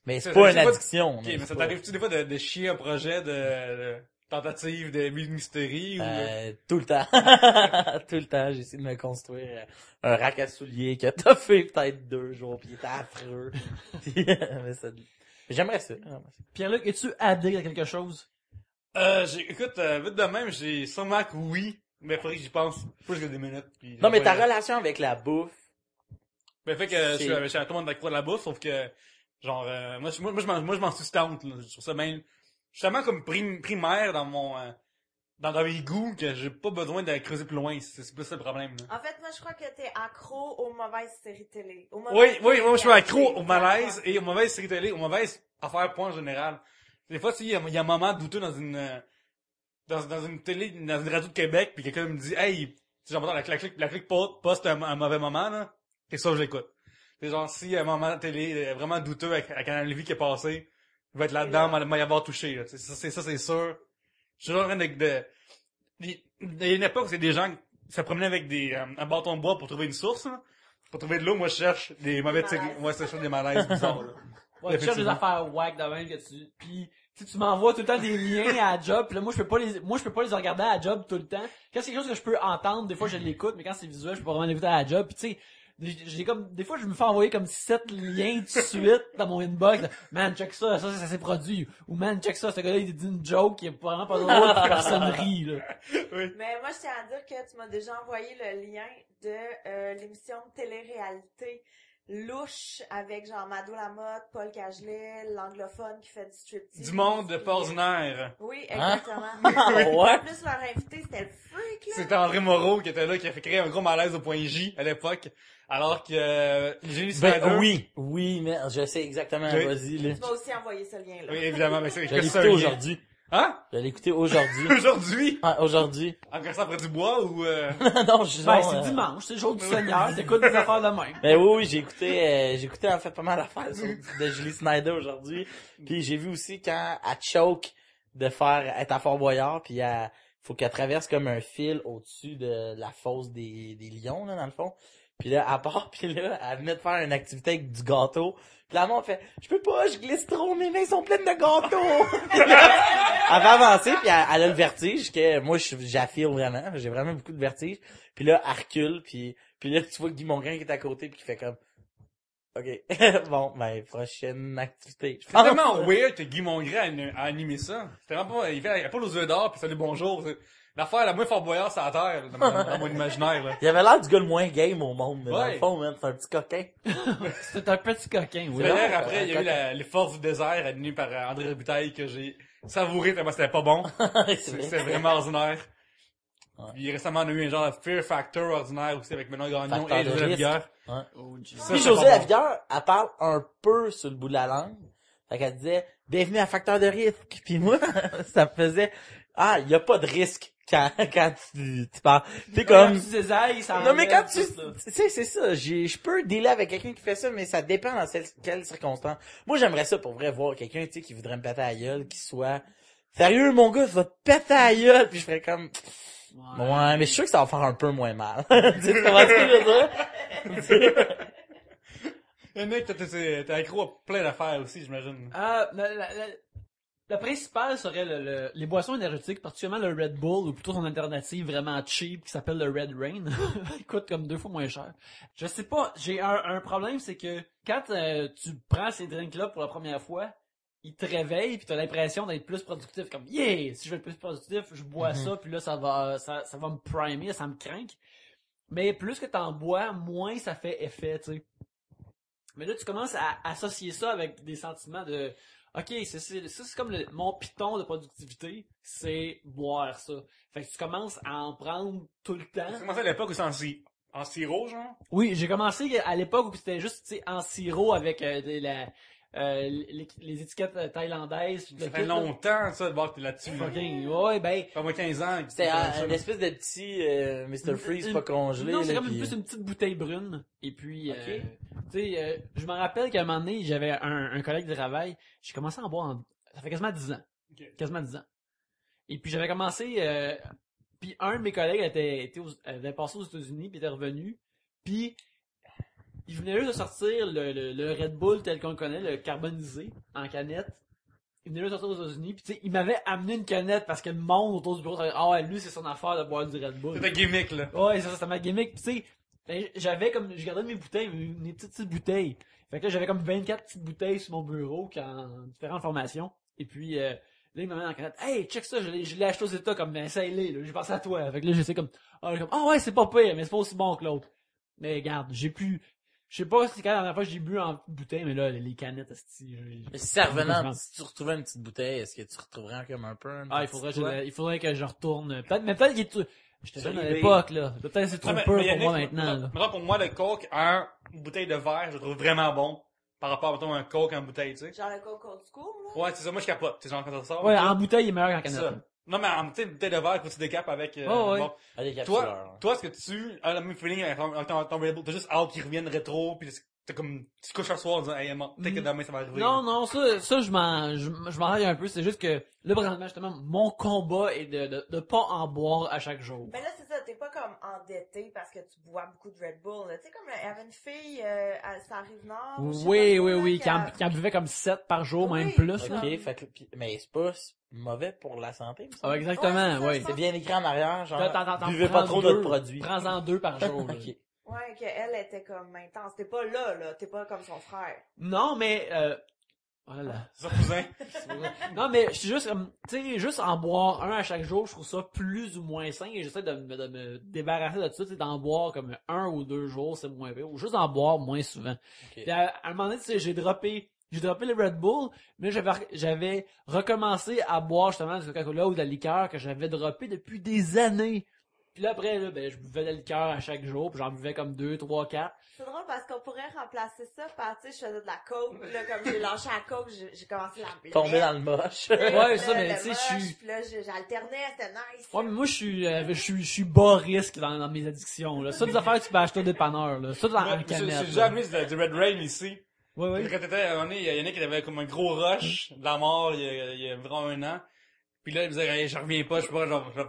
Mais c'est Ça, pas je une sais pas- addiction. Ok, mais ça t'arrive-tu des fois de chier un projet de tentative de mysterie ou... Tout le temps. Tout le temps, j'ai essayé de me construire un rack à souliers qui a toffé peut-être 2 jours, pis il était affreux. Mais j'aimerais ça. Pierre-Luc, es-tu addict à quelque chose? Écoute, vite de même, j'ai sûrement que oui, mais faudrait que j'y pense plus que des minutes. Puis Non, mais ta relation relation avec la bouffe, ben, fait que je c'est- suis avec tout le monde d'accro de la bouffe, sauf que, genre, moi, je m'en sustente, là. Je trouve ça même, je suis tellement comme primaire dans mon, dans mes goûts que j'ai pas besoin de creuser plus loin. C'est plus ça le problème, là. En fait, moi, je crois que t'es accro aux mauvaises séries télé. Aux Oui, mauvaises moi, je suis accro réalités. aux malaises et aux mauvaises séries télé, aux mauvaises affaires, point en général. Des fois, il y a un moment douteux dans dans une télé, dans une radio de Québec, puis quelqu'un me dit, hey, tu sais, j'entends la clique poste un mauvais moment, là. C'est ça que j'écoute. C'est genre, si y a un moment de télé vraiment douteux à Canal Lévis qui est passé, je vais être là-dedans, m'a y avoir touché, là. C'est sûr. Je suis genre en train il y a une époque où c'est des gens qui se promenaient avec un bâton de bois pour trouver une source, là. Pour trouver de l'eau, moi, je cherche des mauvais séries. malaises. Moi, je cherche des malaises bizarres, là. Ouais, tu cherches des Effectivement. affaires whack de même que puis tu m'envoies tout le temps des liens à la job, puis là moi je peux pas les regarder à la job tout le temps. Quand c'est quelque chose que je peux entendre, des fois je l'écoute, mais quand c'est visuel, je peux pas vraiment l'écouter à la job. Puis tu sais, j'ai comme des fois je me fais envoyer comme 7 liens de suite dans mon inbox. Man, check ça s'est produit. Ou man, check ça, ce gars-là il dit une joke qui est vraiment pas drôle, puis personne rit là. Mais moi, je tiens à dire que tu m'as déjà envoyé le lien de l'émission de télé-réalité louche avec genre Mado Lamotte, Paul Cagelet, l'anglophone qui fait du striptease. Du monde puis, pas ordinaire. Oui, Hein? exactement. Ouais. En plus, leur invité, c'était le freak, là. C'était André Moreau qui était là, qui a fait créer un gros malaise au point J à l'époque. Alors que Julie Snyder... Ben, oui, mais je sais exactement, Oui. vas-y, là. Tu m'as aussi envoyé ce lien-là. Oui, évidemment, mais c'est Je l'ai que ça. écouté aujourd'hui. Hein? Je l'ai écouté aujourd'hui. Aujourd'hui? Ah, aujourd'hui. Encore ça après du bois ou Non, je Ben c'est dimanche, c'est le jour du Seigneur, t'écoutes des affaires de même. Mais oui, j'ai écouté en fait pas mal d'affaires de Julie Snyder aujourd'hui. Puis j'ai vu aussi quand elle choke de faire être à Fort Boyard, puis faut qu'elle traverse comme un fil au-dessus de la fosse des lions là dans le fond. Puis là, à part, puis là, elle venait de faire une activité avec du gâteau. Puis la maman fait, je peux pas, je glisse trop, mes mains sont pleines de gâteaux. Elle va avancer, puis elle a le vertige, que moi, j'affile vraiment, j'ai vraiment beaucoup de vertige. Puis là, elle recule, puis là, tu vois Guy Mongrain qui est à côté, puis qui fait comme, ok, bon, ben, prochaine activité. c'est tellement weird que Guy Mongrain a animé ça. C'était vraiment pas, il a pas les yeux d'or pis salut bonjour. C'est l'affaire la moins Fort Boyard sur la terre, là, dans mon imaginaire, là. Il avait l'air du gars le moins game au monde, mais dans Ouais. le fond, man, c'est un petit coquin. C'est un petit coquin, oui. D'ailleurs, après, il y a eu les forces du désert animées par André Robitaille que j'ai savouré tellement c'était pas bon. C'était vraiment ordinaire. Ouais. Puis récemment, on a eu un genre de Fear Factor ordinaire aussi avec Benoît Gagnon Facteur et de José risque. Lavigueur. Oh, jeez. Ça, Puis c'est José pas bon. Lavigueur, elle parle un peu sur le bout de la langue. Fait qu'elle disait, bienvenue à Facteur de risque. Puis moi, ça me faisait, il y a pas de risque quand tu parles. C'est Quand comme, tu cisailles, ça non mais quand enlève tu tout, là. sais c'est ça, je peux dealer avec quelqu'un qui fait ça, mais ça dépend dans quelles circonstances. Moi j'aimerais ça pour vrai voir quelqu'un tu sais qui voudrait me péter à la gueule, qui soit sérieux mon gars, tu vas te péter à la gueule, puis je ferais comme ouais, mais je suis sûr que ça va faire un peu moins mal. Tu sais comment tu veux dire? Et Nick, t'es accro à plein d'affaires aussi, j'imagine. Le principal serait les boissons énergétiques, particulièrement le Red Bull, ou plutôt son alternative vraiment cheap qui s'appelle le Red Rain. Il coûte comme 2 fois moins cher. Je sais pas, j'ai un problème, c'est que quand tu prends ces drinks-là pour la première fois, ils te réveillent pis t'as l'impression d'être plus productif. Comme, yeah, si je veux être plus productif, je bois ça, puis là, ça va me primer, ça me craint. Mais plus que t'en bois, moins ça fait effet, tu sais. Mais là, tu commences à associer ça avec des sentiments de... OK, c'est comme mon piton de productivité, c'est boire ça. Fait que tu commences à en prendre tout le temps. T'as commencé à l'époque où c'est en sirop, genre? Oui, j'ai commencé à l'époque où c'était juste, tu sais, en sirop avec les étiquettes thaïlandaises. Ça fait longtemps, ça, de voir que t'es là-dessus. là. Fucking, ouais, ben... Ça fait moins 15 ans. que C'était tu fais ça, une là. espèce de petit Mr. Freeze pas congelé. Non, c'est là, comme puis- plus une petite bouteille brune. Et puis, Ok. tu sais, je me rappelle qu'à un moment donné, j'avais un collègue de travail. J'ai commencé à en boire ça fait quasiment 10 ans. Ok. Quasiment 10 ans. Et puis j'avais commencé, puis un de mes collègues avait passé aux États-Unis, puis était revenu. Puis il venait juste de sortir le Red Bull tel qu'on le connaît, le carbonisé, en canette. Il venait juste de sortir aux États-Unis, puis tu sais, il m'avait amené une canette parce que le monde autour du bureau savait, ah ouais, lui c'est son affaire de boire du Red Bull. C'est ta gimmick, là. Ouais, ça c'était ma gimmick. Puis tu sais, ben, je gardais mes bouteilles, mes petites bouteilles. Fait que là, j'avais comme 24 petites bouteilles sur mon bureau en différentes formations. Et puis, Là, il me met dans la canette. Hey, check ça, je l'ai acheté aux États comme, ben, essaye-les, là. J'ai pensé à toi. Fait que là, j'essaie comme, ouais, c'est pas pire, mais c'est pas aussi bon que l'autre. Mais regarde, je sais pas si c'est quand la dernière fois que j'ai bu en bouteille, mais là, les canettes, esti, Mais si ça revenait, si tu retrouvais une petite bouteille, est-ce que tu retrouverais comme un peu il faudrait que je retourne. Peut-être qu'il est j'étais jeune à l'époque, là. Peut-être c'est trop Non, mais peu pour Yannick, moi maintenant, là. Maintenant, pour moi, le Coke en bouteille de verre, je le trouve vraiment bon. Par rapport, mettons, à un Coke en bouteille, tu sais. Genre le Coke old school, là. Ouais, c'est ça, moi, je capote. Tu sais, genre, quand ça sort. Ouais, là, en bouteille, il est meilleur qu'en c'est canette. ça. Non, mais en bouteille de verre, faut que tu décapes avec, ouais. bon. Ah, les Toi, capsuleurs. toi, est-ce que tu as le même feeling avec ton Red Bull? T'as juste hâte qu'ils reviennent rétro, pis t'as comme, tu te couches un soir en disant, hey, peut-être que demain ça va arriver. Non, ça, je m'en raille un peu. C'est juste que, là, présentement, justement, mon combat est de pas en boire à chaque jour. Mais là, c'est ça, t'es pas comme endetté parce que tu bois beaucoup de Red Bull, là. Tu sais, comme, il y avait une fille, à sa Rive-Nord. ou je sais Oui, pas trop, là, qui en buvait comme 7 par jour, Oui. même plus, là. Ok, fait que, mais c'est pas mauvais pour la santé, me semble. Ah, exactement, Ouais, oui. C'est bien écrit en arrière, genre, T'en buvez prends pas trop deux. notre produit. Prends-en 2 par jour, là. Ok. Ouais, qu'elle était comme intense. T'es pas là. T'es pas comme son frère. Non, mais, voilà. C'est ça, cousin. Non, mais je suis juste comme, tu sais, juste en boire un à chaque jour, je trouve ça plus ou moins sain et j'essaie de me débarrasser de tout ça, tu sais, d'en boire comme 1 ou 2 jours, c'est moins pire, ou juste d'en boire moins souvent. Ok. Puis à un moment donné, tu sais, j'ai droppé le Red Bull, mais j'avais recommencé à boire justement du Coca-Cola ou de la liqueur que j'avais droppé depuis des années. Puis là, après, là, ben, je buvais de la liqueur à chaque jour, puis j'en buvais comme 2, 3, 4. C'est drôle parce qu'on pourrait remplacer ça par, tu sais, je faisais de la coke. Là, comme j'ai lâché la coke, j'ai commencé la blette. Tomber dans le moche. Ouais, ça, mais tu sais, je suis... Puis là, j'alternais, c'était nice. Ouais, mais moi, je suis bas risque dans mes addictions, là. Ça, des affaires que tu peux acheter au dépanneur, là. Ça, en J'ai canette. déjà amené du Red Rain ici. Ouais. Quand t'étais, à un moment donné, il y a Yannick qui avait comme un gros rush de la mort il y a vraiment 1 an. Puis là, il me disait, hey, je reviens pas, je sais pas, genre, je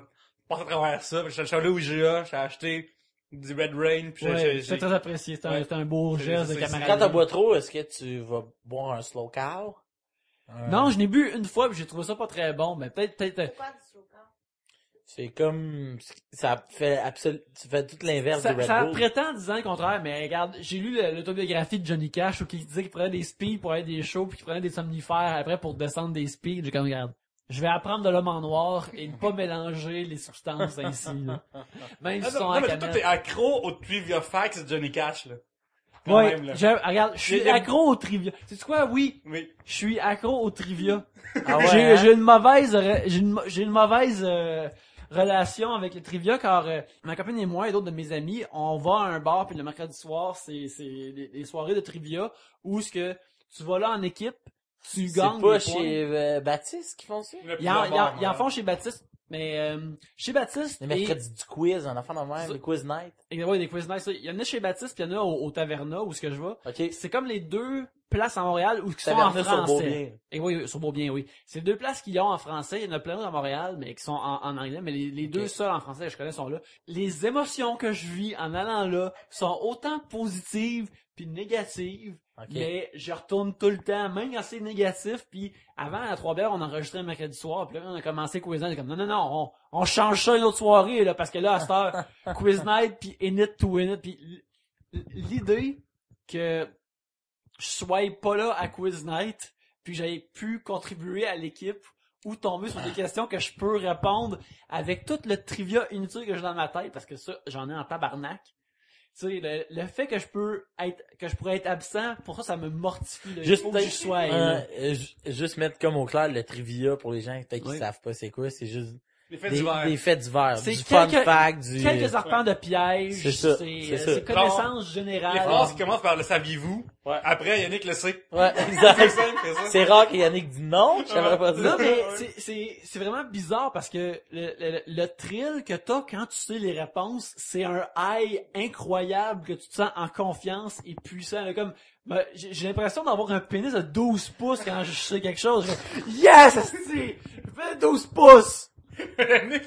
passe à travers ça. Puis je suis allé au IGA, j'ai acheté du Red Rain, puis Ouais, c'est très apprécié. C'est un beau geste de c'est- camarade. Quand t'as bois trop, est-ce que tu vas boire un slow cow? Non, je n'ai bu une fois, puis j'ai trouvé ça pas très bon, mais peut-être, C'est quoi du slogan? C'est comme, ça fait tu fais tout l'inverse ça, du Red ça Bull. prétend disant le contraire, mais regarde, j'ai lu l'autobiographie de Johnny Cash où il disait qu'il prenait des speeds pour aller des shows, puis qu'il prenait des somnifères après pour descendre des speeds. J'ai comme, regarde, je vais apprendre de l'homme en noir et ne pas mélanger les substances ainsi, là. Même si ils sont Non, en mais toi, canette. t'es accro au Trivia Facts de Johnny Cash, là. Quand Ouais, même, là. regarde, je suis Il y a- accro au trivia. C'est quoi? Oui, Oui. je suis accro au trivia. Ah ouais, J'ai hein? j'ai une mauvaise j'ai une mauvaise relation avec le trivia car ma copine et moi et d'autres de mes amis, on va à un bar puis le mercredi soir, c'est les soirées de trivia où ce que tu vas là en équipe, tu gagnes C'est pas des points. chez Baptiste qui font ça? Ils en font chez Baptiste, mais chez Baptiste Les mercredis du quiz, en enfant de même, Ça- les quiz night. ouais, des quiz nice. Il y en a chez Baptiste puis il y en a au Taverna où ce que je vais. Ok. C'est comme les deux places à Montréal où qui sont en Taverna sur français. Beaubien. Et oui, sur Beaubien, oui. C'est deux places qu'ils ont en français. Il y en a plein d'autres à Montréal, mais qui sont en anglais. Mais les deux seuls en français que je connais sont là. Les émotions que je vis en allant là sont autant positives puis négatives. Ok. Mais je retourne tout le temps, même quand c'est négatif. Puis avant, à Trois-Bières, on enregistrait un mercredi soir. Puis là, on a commencé Quiz Night. Comme, non, on change ça une autre soirée, là, parce que là, à cette heure, Quiz Night, puis In It to Win It. Puis l'idée que je sois pas là à Quiz Night, puis j'avais pu contribuer à l'équipe ou tomber sur des questions que je peux répondre avec tout le trivia inutile que j'ai dans ma tête, parce que ça, j'en ai en tabarnak. Tu sais, le fait que je pourrais être absent, pour ça me mortifie. Là. Il faut que je sois là. Juste mettre comme au clair le trivia pour les gens peut-être qui Oui. savent pas c'est quoi, c'est juste Les faits d'hiver. des faits divers, C'est du fun quelques- fact, du... Quelques arpents de pièges, C'est ça, c'est c'est ça. connaissances Les générales. phrases qui commencent par le saviez-vous. Ouais. Après, Yannick le sait. Ouais, C'est exact. simple que ça. C'est rare que Yannick dit non, je savais pas Non, dire. mais c'est vraiment bizarre parce que le thrill que t'as quand tu sais les réponses, c'est un high incroyable que tu te sens en confiance et puissant. Là, comme, j'ai l'impression d'avoir un pénis de 12 pouces quand je sais quelque chose. Je fais, yes, asti! Je fais 12 pouces! Yannick,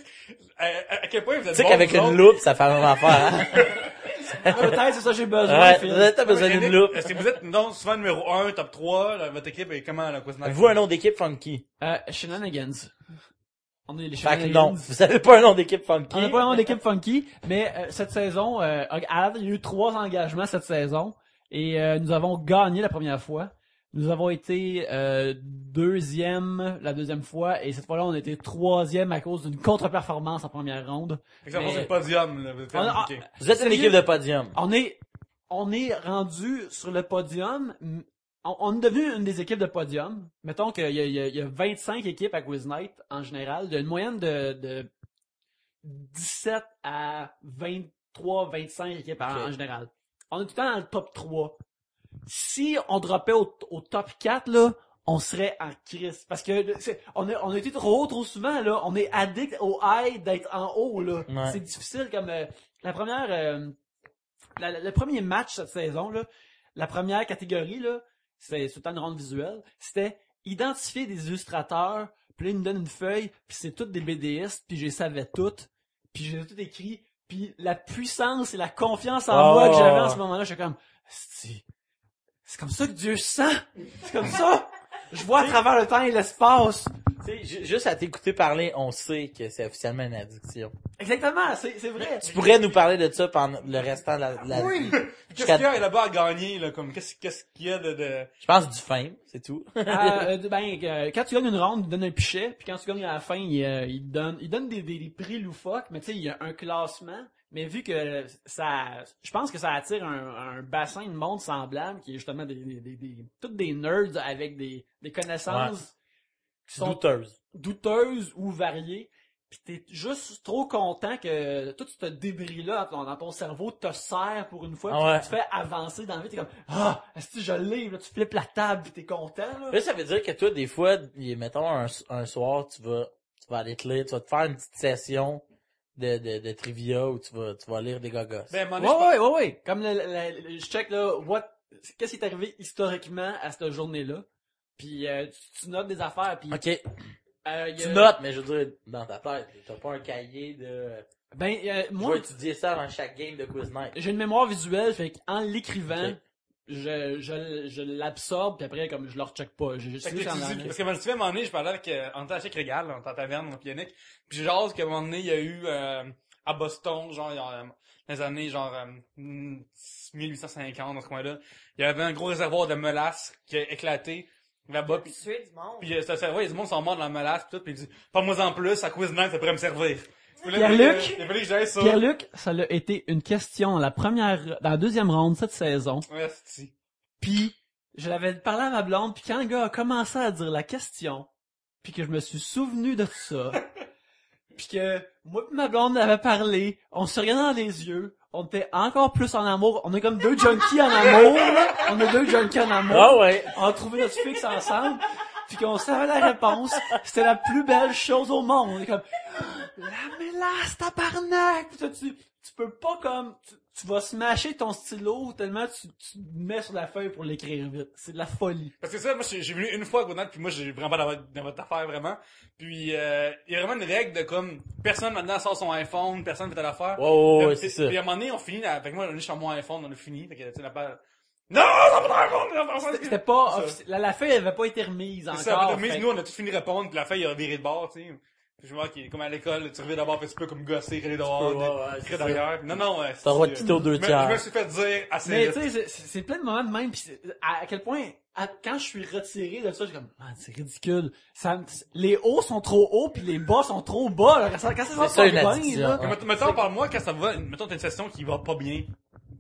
à quel point vous êtes Tu sais bon, qu'avec vous une autres? loupe, ça fait la même affaire, hein? Peut-être c'est ça que j'ai besoin. Ouais, Phil. t'as besoin d'une Yannick, loupe. Est-ce que vous êtes, non, souvent numéro 1, top 3, là, votre équipe est comment, là, Quiz Night? Vous un nom d'équipe funky. Shenanigans. On est les Fait que Shenanigans. non, vous avez pas un nom d'équipe funky. On n'a pas vraiment d'équipe funky, mais cette saison, il y a eu 3 engagements cette saison et nous avons gagné la première fois. Nous avons été deuxième la deuxième fois et cette fois-là on a été troisième à cause d'une contre-performance en première ronde. Exactement, Mais- c'est le podium, là. Vous êtes impliqués. Vous êtes une équipe de podium. On est rendu sur le podium. On est devenu une des équipes de podium. Mettons qu'il y a 25 équipes à Quiz Night en général. Il y a une moyenne de 17 à 23, 25 équipes en général. On est tout le temps dans le top 3. Si on droppait au top 4, là, on serait en crise. Parce que on a été trop haut trop souvent, là. On est addict au high d'être en haut, là. Ouais. C'est difficile comme la première le premier match cette saison, là, la première catégorie, là, c'est tout le temps une ronde visuelle, c'était identifier des illustrateurs, puis là, ils nous donnent une feuille, puis c'est toutes des BDistes, puis je les savais toutes, puis j'ai tout écrit, puis la puissance et la confiance en moi que j'avais en ce moment-là, j'étais comme, c'est comme ça que Dieu sent! C'est comme ça! Je vois à travers le temps et l'espace! Tu sais, juste à t'écouter parler, on sait que c'est officiellement une addiction. Exactement, c'est vrai! Tu pourrais nous parler de ça pendant le restant de la Oui! vie. Qu'est-ce qu'il y a là-bas à gagner, là, comme, qu'est-ce qu'il y a de... Je pense du fame, c'est tout. Quand tu gagnes une ronde, il donne un pichet, puis quand tu gagnes à la fin, il donne des prix loufoques, mais tu sais, il y a un classement, mais vu que je pense que ça attire un bassin de monde semblable, qui est justement toutes des nerds avec des connaissances qui sont douteuses ou variées, pis t'es juste trop content que tout ce débris-là dans ton cerveau te sert pour une fois, pis Ouais. tu fais avancer dans la vie, t'es comme est-ce que je l'ai, là, tu flippes la table pis t'es content, là. Là, ça veut dire que toi, des fois, mettons, un soir, tu vas aller te lire, tu vas te faire une petite session de trivia où tu vas lire des gogos. Ben, à un moment donné, Ouais. Comme je check là, qu'est-ce qui est arrivé historiquement à cette journée-là. Puis tu notes des affaires, puis Ok. tu Tu notes, mais je veux dire, dans ta tête, t'as pas un cahier de... Ben Je moi, vais étudier ça avant chaque game de Quiz Night. j'ai une mémoire visuelle, fait qu'en l'écrivant, Ok. je l'absorbe, puis après comme je le recheck pas. J'ai juste Fait que ça en tu dis- anglais. parce que moi, tu sais, à un moment donné, je parlais avec, on était à Chic Régal, on était en taverne, mon Yannick, puis genre, qu'à un moment donné, il y a eu, à Boston, genre, dans les années, genre, 1850, dans ce coin-là, il y avait un gros réservoir de mélasse qui a éclaté, là-bas, puis Tuer du monde. il y a du monde sont morts dans la mélasse, pis tout, pis il dit, pas moi en plus, à Quiz Night, ça pourrait me servir. Puis là, Pierre-Luc? il a fallu que j'aille ça. Pierre-Luc, ça a été une question dans la deuxième ronde cette saison. Ouais, c'est Puis je l'avais parlé à ma blonde, puis quand le gars a commencé à dire la question, puis que je me suis souvenu de tout ça, puis que moi et ma blonde avait parlé, on se regardait dans les yeux, on était encore plus en amour, on est comme deux junkies en amour, là. On est deux junkies en amour. Ah ouais. On a trouvé notre fixe ensemble, puis qu'on savait la réponse, c'était la plus belle chose au monde. On est comme, la mélasse, tabarnak! Puis toi, tu peux pas comme, tu vas smasher ton stylo tellement tu te mets sur la feuille pour l'écrire vite. C'est de la folie. Parce que ça, moi, j'ai venu une fois à Goodnight, puis moi, j'ai vraiment dans votre affaire, vraiment. Puis, il y a vraiment une règle de comme, personne maintenant sort son iPhone, personne fait l'affaire. Ouais, Puis, c'est ça. Puis à un moment donné, on finit, avec moi, on est sur mon iPhone, on a fini, fait que, tu sais, la page, non, ça va iPhone, C'était pas, Ça. la feuille avait pas été remise C'est ça, encore. mais fait- nous, on a tout fini de répondre, puis la feuille, il a viré de bord, tu sais. Puis je vois qu'il est comme à l'école, tu reviens d'abord, puis tu peux comme gosser, crier dehors, Ouais, crier c'est derrière. Non, ouais. T'as le droit de quitter aux deux Je tiers. me suis fait dire assez Mais vite. tu sais, c'est plein de moments de même, pis à quel point, quand je suis retiré de ça, j'ai comme, man, c'est ridicule. Les hauts sont trop hauts pis les bas sont trop bas, là. Quand ça va C'est pas ça, une bien, addiction. là. Mais mettons, parle-moi, quand ça va, mettons, t'as une session qui va pas bien.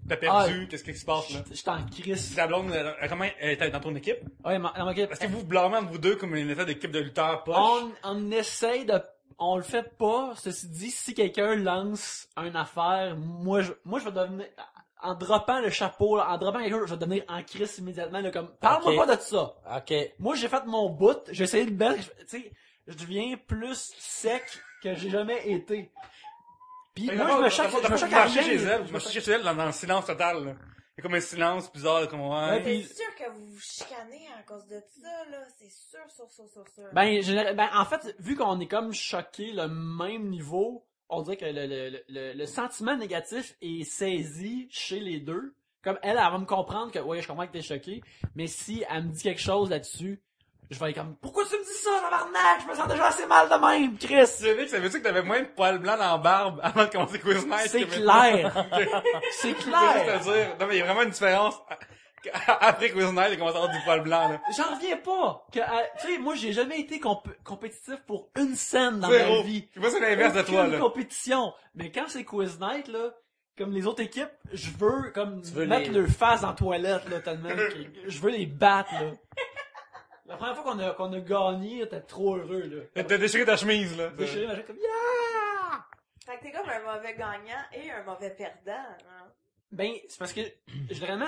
T'as perdu, qu'est-ce qui se passe, là? J'étais en crise. Ta blonde, comment elle était dans ton équipe? Ouais, ok. Est-ce que vous blâmez entre vous deux comme une état d'équipe de lutteurs poche? On essaye de, on le fait pas. Ceci dit, si quelqu'un lance une affaire, moi je vais devenir, en droppant le chapeau, là, en droppant quelque chose, je vais devenir en crise immédiatement, là, comme, parle-moi Ok. pas de ça. Ok. Moi, j'ai fait mon bout, j'ai essayé de belle, tu sais, je deviens plus sec que j'ai jamais été. Puis moi, je me choque à rien. chez elle. Je me choque chez elle dans le silence total, là. Il y a comme un silence bizarre, là, comme ouais. Ouais, C'est puis- sûr que vous vous chicanez à cause de ça, là. C'est sûr. Ben, en fait, vu qu'on est comme choqué le même niveau, on dirait que le sentiment négatif est saisi chez les deux. Comme elle va me comprendre que, ouais, je comprends que t'es choqué, mais si elle me dit quelque chose là-dessus, je vais être comme, pourquoi tu me dis ça, tabarnak? Je me sens déjà assez mal de même, Chris! Yannick, ça veut dire que t'avais moins de poils blancs dans la barbe avant de commencer Quiz Night? C'est que maintenant? clair! C'est Je veux clair! juste te dire, non mais il y a vraiment une différence. Après Quiz Night, il commence à avoir du poil blanc, là. J'en reviens pas. Tu sais, moi, j'ai jamais été compétitif pour une scène dans Zéro. ma vie. Moi, c'est l'inverse de toi, Aucune là. compétition. Mais quand c'est Quiz Night, là, comme les autres équipes, je veux, comme, Tu veux mettre les- leur face en toilette, là, tellement que je veux les battre, là. La première fois qu'on a gagné, t'es trop heureux, là. T'as déchiré ta chemise, là. Déchiré, machin, comme, yeah! Fait que t'es comme un mauvais gagnant et un mauvais perdant, hein. Ben, c'est parce que, vraiment,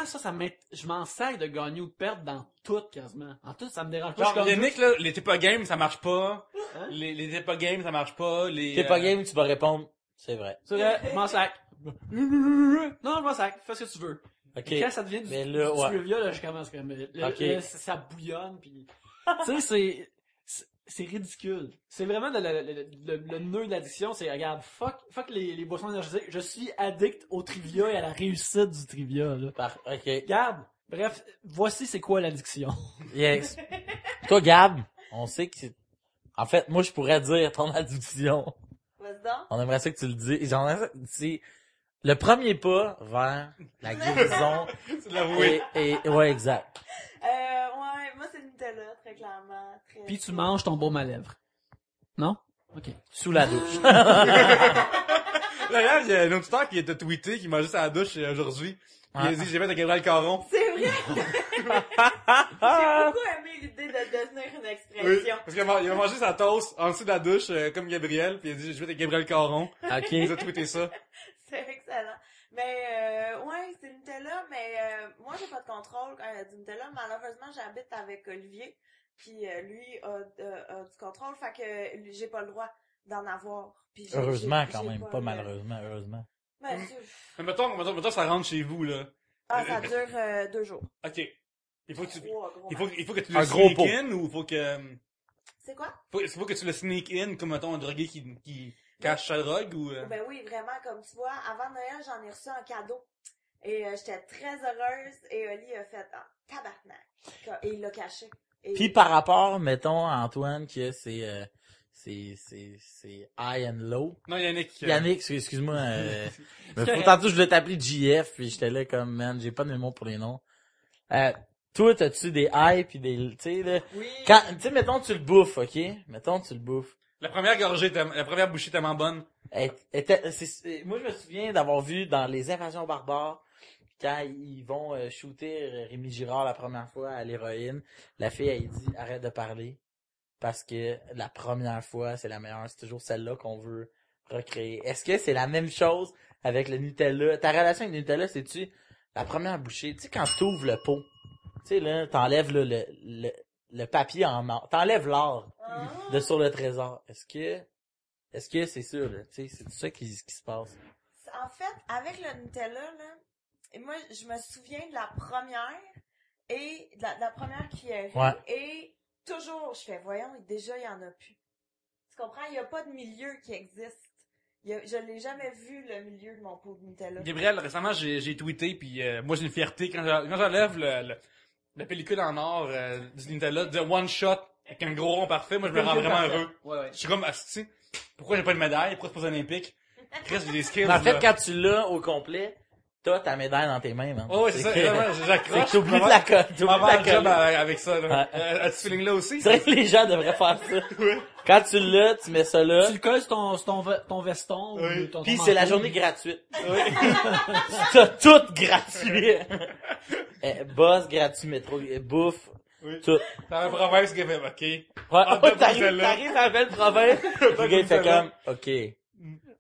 je m'en sers de gagner ou de perdre dans tout, quasiment. En tout, ça me dérange pas. Genre, Je suis comme Yannick, là, les t'es pas game, ça marche pas. Hein? Les t'es pas game, ça marche pas. T'es pas game, tu vas répondre. C'est vrai. C'est vrai, je m'en sac. Non, je m'en sac, fais ce que tu veux. Ok. Et quand ça devient Mais là, ouais. trivia, là, je commence comme, Ok. là, ça bouillonne, pis, tu sais, c'est ridicule. C'est vraiment le nœud de l'addiction, c'est, regarde, fuck les boissons énergétiques, je suis addict au trivia et à la réussite du trivia, là. Ok. Regarde, bref, voici c'est quoi l'addiction. Yes. Toi, Gab, on sait que c'est... En fait, moi, je pourrais dire ton addiction. Vas-y donc. On aimerait ça que tu le dises. C'est le premier pas vers la guérison. C'est de l'avouer. Et ouais, exact. Ouais, moi c'est Nutella, très clairement. Très, Puis tu manges ton baume à lèvres. Non? Ok. Sous la douche. D'ailleurs, il y a un auditeur qui a tweeté, qui m'a juste à la douche aujourd'hui. Il a dit, j'ai fait de Gabriel Caron. C'est vrai! J'ai beaucoup aimé l'idée de devenir une Oui. expression. Parce qu'il a mangé sa toast en dessous de la douche, comme Gabriel, puis il a dit, j'ai fait de Gabriel Caron. Ok. Il a tweeté ça. C'est excellent. Mais ouais, c'est Nutella, mais moi j'ai pas de contrôle quand il y a du Nutella. Malheureusement, j'habite avec Olivier, puis lui a du contrôle, fait que j'ai pas le droit d'en avoir. Puis Heureusement, j'ai quand même. Pas le- malheureusement, heureusement. Ben, Mais mettons, ça rentre chez vous, là. ça dure 2 jours. Ok. Il faut que tu, 3 gros il faut que tu Un le gros sneak pot. in, ou faut que, C'est quoi? faut que tu le sneak in, comme mettons un drogué qui cache sa drogue, ou, Ben oui, vraiment, comme tu vois, avant Noël, j'en ai reçu un cadeau. Et j'étais très heureuse, et Oli a fait « tabarnak ». Et il l'a caché. Et... Puis par rapport, mettons, à Antoine, que c'est high and low. Non, Yannick. Yannick, excuse-moi, mais tantôt je voulais t'appeler GF, puis j'étais là comme, man, j'ai pas de mémoire pour les noms. Toi, t'as-tu des high pis des, tu sais, là, Oui. quand, tu sais, mettons, tu le bouffes, ok? Mettons, tu le bouffes. La première gorgée, la première bouchée tellement bonne. Moi, je me souviens d'avoir vu dans Les Invasions barbares, quand ils vont shooter Rémi Girard la première fois à l'héroïne, la fille, elle dit, arrête de parler. Parce que la première fois, c'est la meilleure. C'est toujours celle-là qu'on veut recréer. Est-ce que c'est la même chose avec le Nutella? Ta relation avec le Nutella, c'est-tu la première bouchée? Tu sais, quand t'ouvres le pot, tu sais, là, t'enlèves là, le papier en or. T'enlèves l'or Ah. de sur le trésor. Est-ce que c'est ça, là? Tu sais, c'est ça qui se passe. En fait, avec le Nutella, là, et moi, je me souviens de la première, et de la première cuillerée, Ouais. et toujours, je fais, voyons, déjà, il y en a plus. Tu comprends? Il y a pas de milieu qui existe. Je l'ai jamais vu, le milieu de mon pot de Nutella. Gabriel, récemment, j'ai tweeté, puis moi, j'ai une fierté. Quand j'enlève la pellicule en or du Nutella de One Shot, avec un gros rond parfait, moi, je me rends vraiment heureux. Ouais. Je suis comme, asti, pourquoi j'ai pas de médaille? Pourquoi c'est pas olympique? Chris, j'ai des skills, Mais en fait, là. quand tu l'as au complet, t'as ta médaille dans tes mains, man. Oh, ouais, c'est ça, que- vraiment, C'est j'accroche. que t'oublies de la colle. Je m'en vais à la job avec ça, là. Ouais. As-tu ce feeling-là aussi? C'est vrai que les gens devraient faire ça. Quand tu l'as, tu mets ça là. Tu le colles sur ton veston. Oui. Ou ton Pis manteau. c'est la journée gratuite. Oui. T'as tout gratuit. Boss gratuit, métro, bouffe, Oui. tout. Dans la province, qui fait, ok. Ouais, t'as t'arrives celle-là. dans la belle province. Le gars, il fait comme,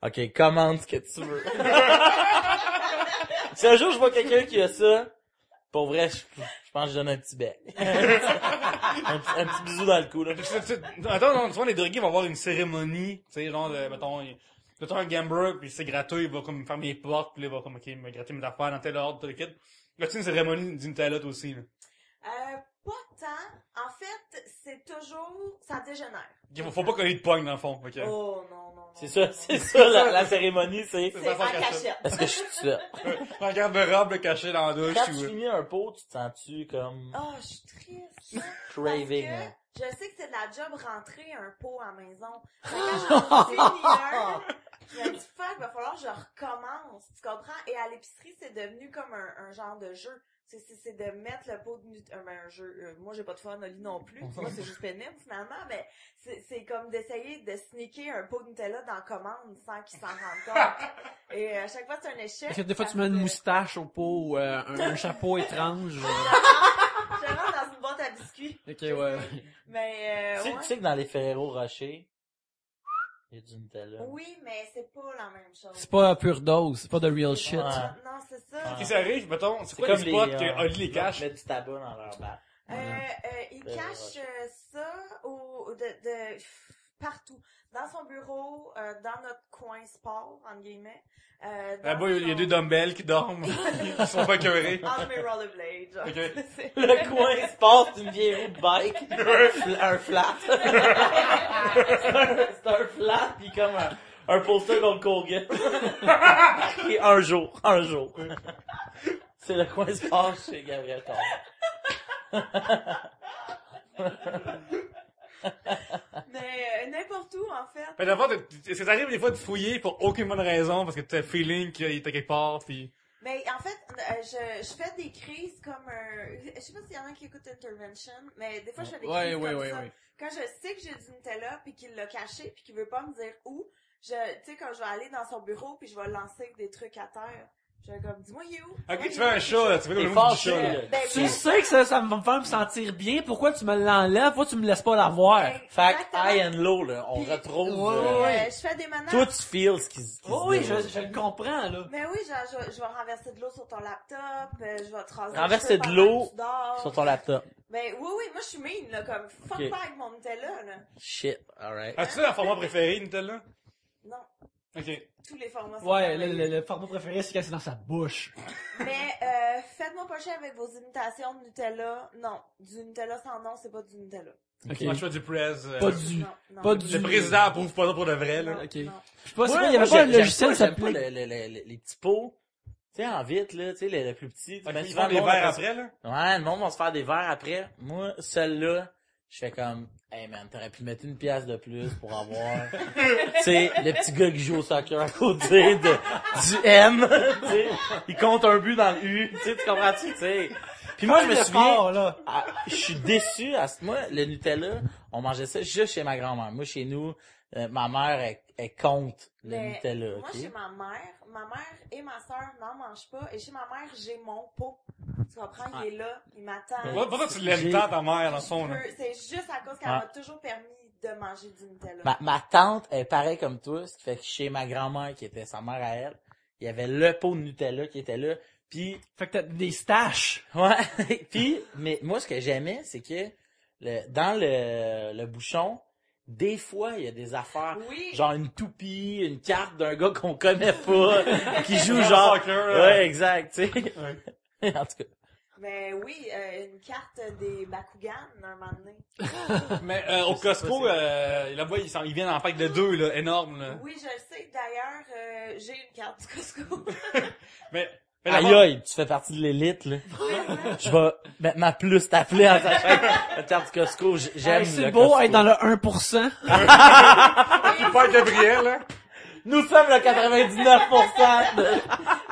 ok, commande ce que tu veux. Si un jour je vois quelqu'un qui a ça, pour vrai, je pense que je donne un petit bec. un petit bisou dans le cou, là. Attends, non, souvent les drogués vont avoir une cérémonie, tu sais, genre, mettons un gambler, puis c'est gratuit, il va comme fermer les portes, puis là, il va comme, ok, me gratter mes affaires dans tel ordre, tout le kit. Là, tu sais, une cérémonie d'une telle aussi, là. Pas tant. En fait, c'est toujours... Ça dégénère. Faut pas coller de pogne, dans le fond, ok. Oh, non, non. C'est ça, la cérémonie, c'est, C'est en cachette. est-ce que je suis tout ça? Un garde-robe là, caché dans la douche, Quand tu ou... finis un pot, tu te sens-tu comme Oh, je suis triste. craving, Parce hein? que je sais que c'est de la job rentrer un pot à la maison. Fait que quand j'en finis un, Je me dis, fuck, va falloir que je recommence. Tu comprends? Et à l'épicerie, c'est devenu comme un genre de jeu. C'est de mettre le pot de Nutella, un jeu. Moi, j'ai pas de fun, Oli non plus. Moi, c'est juste pénible, finalement, mais c'est comme d'essayer de sneaker un pot de Nutella dans la commande sans qu'ils s'en rendent compte. Et à chaque fois, c'est un échec. Parce que des fois, tu mets une moustache au pot ou un chapeau étrange. Je rentre dans une boîte à biscuits. Ok, ouais. Mais, Tu ouais. sais que dans les Ferrero Rocher, il y a du Nutella. Oui, mais c'est pas la même chose. C'est pas pure dose, c'est pas de real shit. Ouais. Non, c'est ça. Qui ça arrive, mettons, c'est C'est quoi les spots que Oli les cache? Ils mettent du tabac dans leur bac. Il cache ça partout. Dans son bureau, dans notre coin sport, entre guillemets. Là-bas, il y a deux dumbbells qui dorment. Ils sont pas écœurés. Entre mes rollerblades, genre. Ok. Le coin se passe d'une vieille roue de bike. Un flat. C'est un flat pis comme un poster contre Colgate. Et un jour. C'est le coin se passe chez Gabriel Caron. Mais n'importe où, en fait. Mais d'abord, est-ce que t'arrives des fois de fouiller pour aucune bonne raison, parce que t'as le feeling qu'il était quelque part, pis... Mais en fait, je fais des crises comme je sais pas s'il y en a qui écoutent Intervention, mais des fois je fais des crises comme ça. Quand je sais que j'ai du Nutella puis qu'il l'a caché puis qu'il veut pas me dire où, tu sais, quand je vais aller dans son bureau puis je vais lancer des trucs à terre. Je vais comme, dis-moi, il est où? Ok, tu fais un chat, là, tu fais T'es le mot du fâché, chat, là. là. Ben, Tu sais que ça va me faire me sentir bien, pourquoi tu me l'enlèves, pourquoi tu me laisses pas l'avoir? Fait Exactement. que high and low, là, on Puis- retrouve... Ouais. Je fais des menaces. Toi, tu feels ce qui se Oh oui, dit. je le comprends, là. Mais oui, genre, je vais renverser de l'eau sur ton laptop, je vais te raser les Renverser cheveux de pendant l'eau que tu dors. sur ton laptop. Ben oui, moi je suis mean, là, comme fuck Ok. pas avec mon Nutella, là. Shit, alright. As-tu un format préféré, Nutella? Non, Ok. tous les formats sont Ouais, merveilleux. le format préféré, c'est quand c'est dans sa bouche. Mais faites-moi pas chier avec vos imitations de Nutella. Non, du Nutella sans nom, c'est pas du Nutella. Ok. Moi, je fais du prez. Pas du... Non, non. Pas du... Le président approuve pas ça pour de vrai, là. Non, Ok. non. Je sais pas, c'est Moi, quoi, il y avait moi, pas un j'aime logiciel pas- qui j'aime pas s'appelait... les petits pots. Tu sais, en vite, là, tu sais, le plus petit. Fait Mais qu'ils souvent, font le des monde verres appelle ça- après, là. Ouais, le monde va se faire des verres après. Moi, celle-là, je fais comme, hey man, t'aurais pu mettre une pièce de plus pour avoir, tu sais, le petit gars qui joue au soccer à côté du M, tu sais, il compte un but dans le U, tu sais, tu comprends-tu, tu sais. Puis moi, je me souviens, là. je suis déçu moi, le Nutella, on mangeait ça juste chez ma grand-mère. Moi, chez nous, ma mère, elle compte le Mais Nutella, moi, ok? chez ma mère et ma soeur n'en mangent pas. Et chez ma mère, j'ai mon pot. Tu comprends? Il est là, il m'attend. Pourquoi tu l'aimes tant, ta mère, dans le fond, là? C'est juste à cause qu'elle Ah. m'a toujours permis de manger du Nutella. Ma tante est pareille comme toi, ce qui fait que chez ma grand-mère, qui était sa mère à elle, il y avait le pot de Nutella qui était là, puis Fait que t'as des staches. ouais, puis mais moi ce que j'aimais, c'est que dans le bouchon, des fois il y a des affaires, Oui. genre une toupie, une carte d'un gars qu'on connaît pas, qui joue Genre genre, soccer, là. ouais exact, tu sais. En tout cas, Mais oui, une carte des Bakugan, un moment donné. Mais au Costco, là-bas, ils viennent en pack de 2, là, énorme, là. Oui, je le sais. D'ailleurs, j'ai une carte du Costco. Mais aïe d'abord, aïe, tu fais partie de l'élite là. Je vais mettre ma plus t'appeler en sachant que la carte Costco, j'aime Hey, c'est le beau Costco. être dans le 1%. il faut être Gabriel, là. Nous sommes le 99% de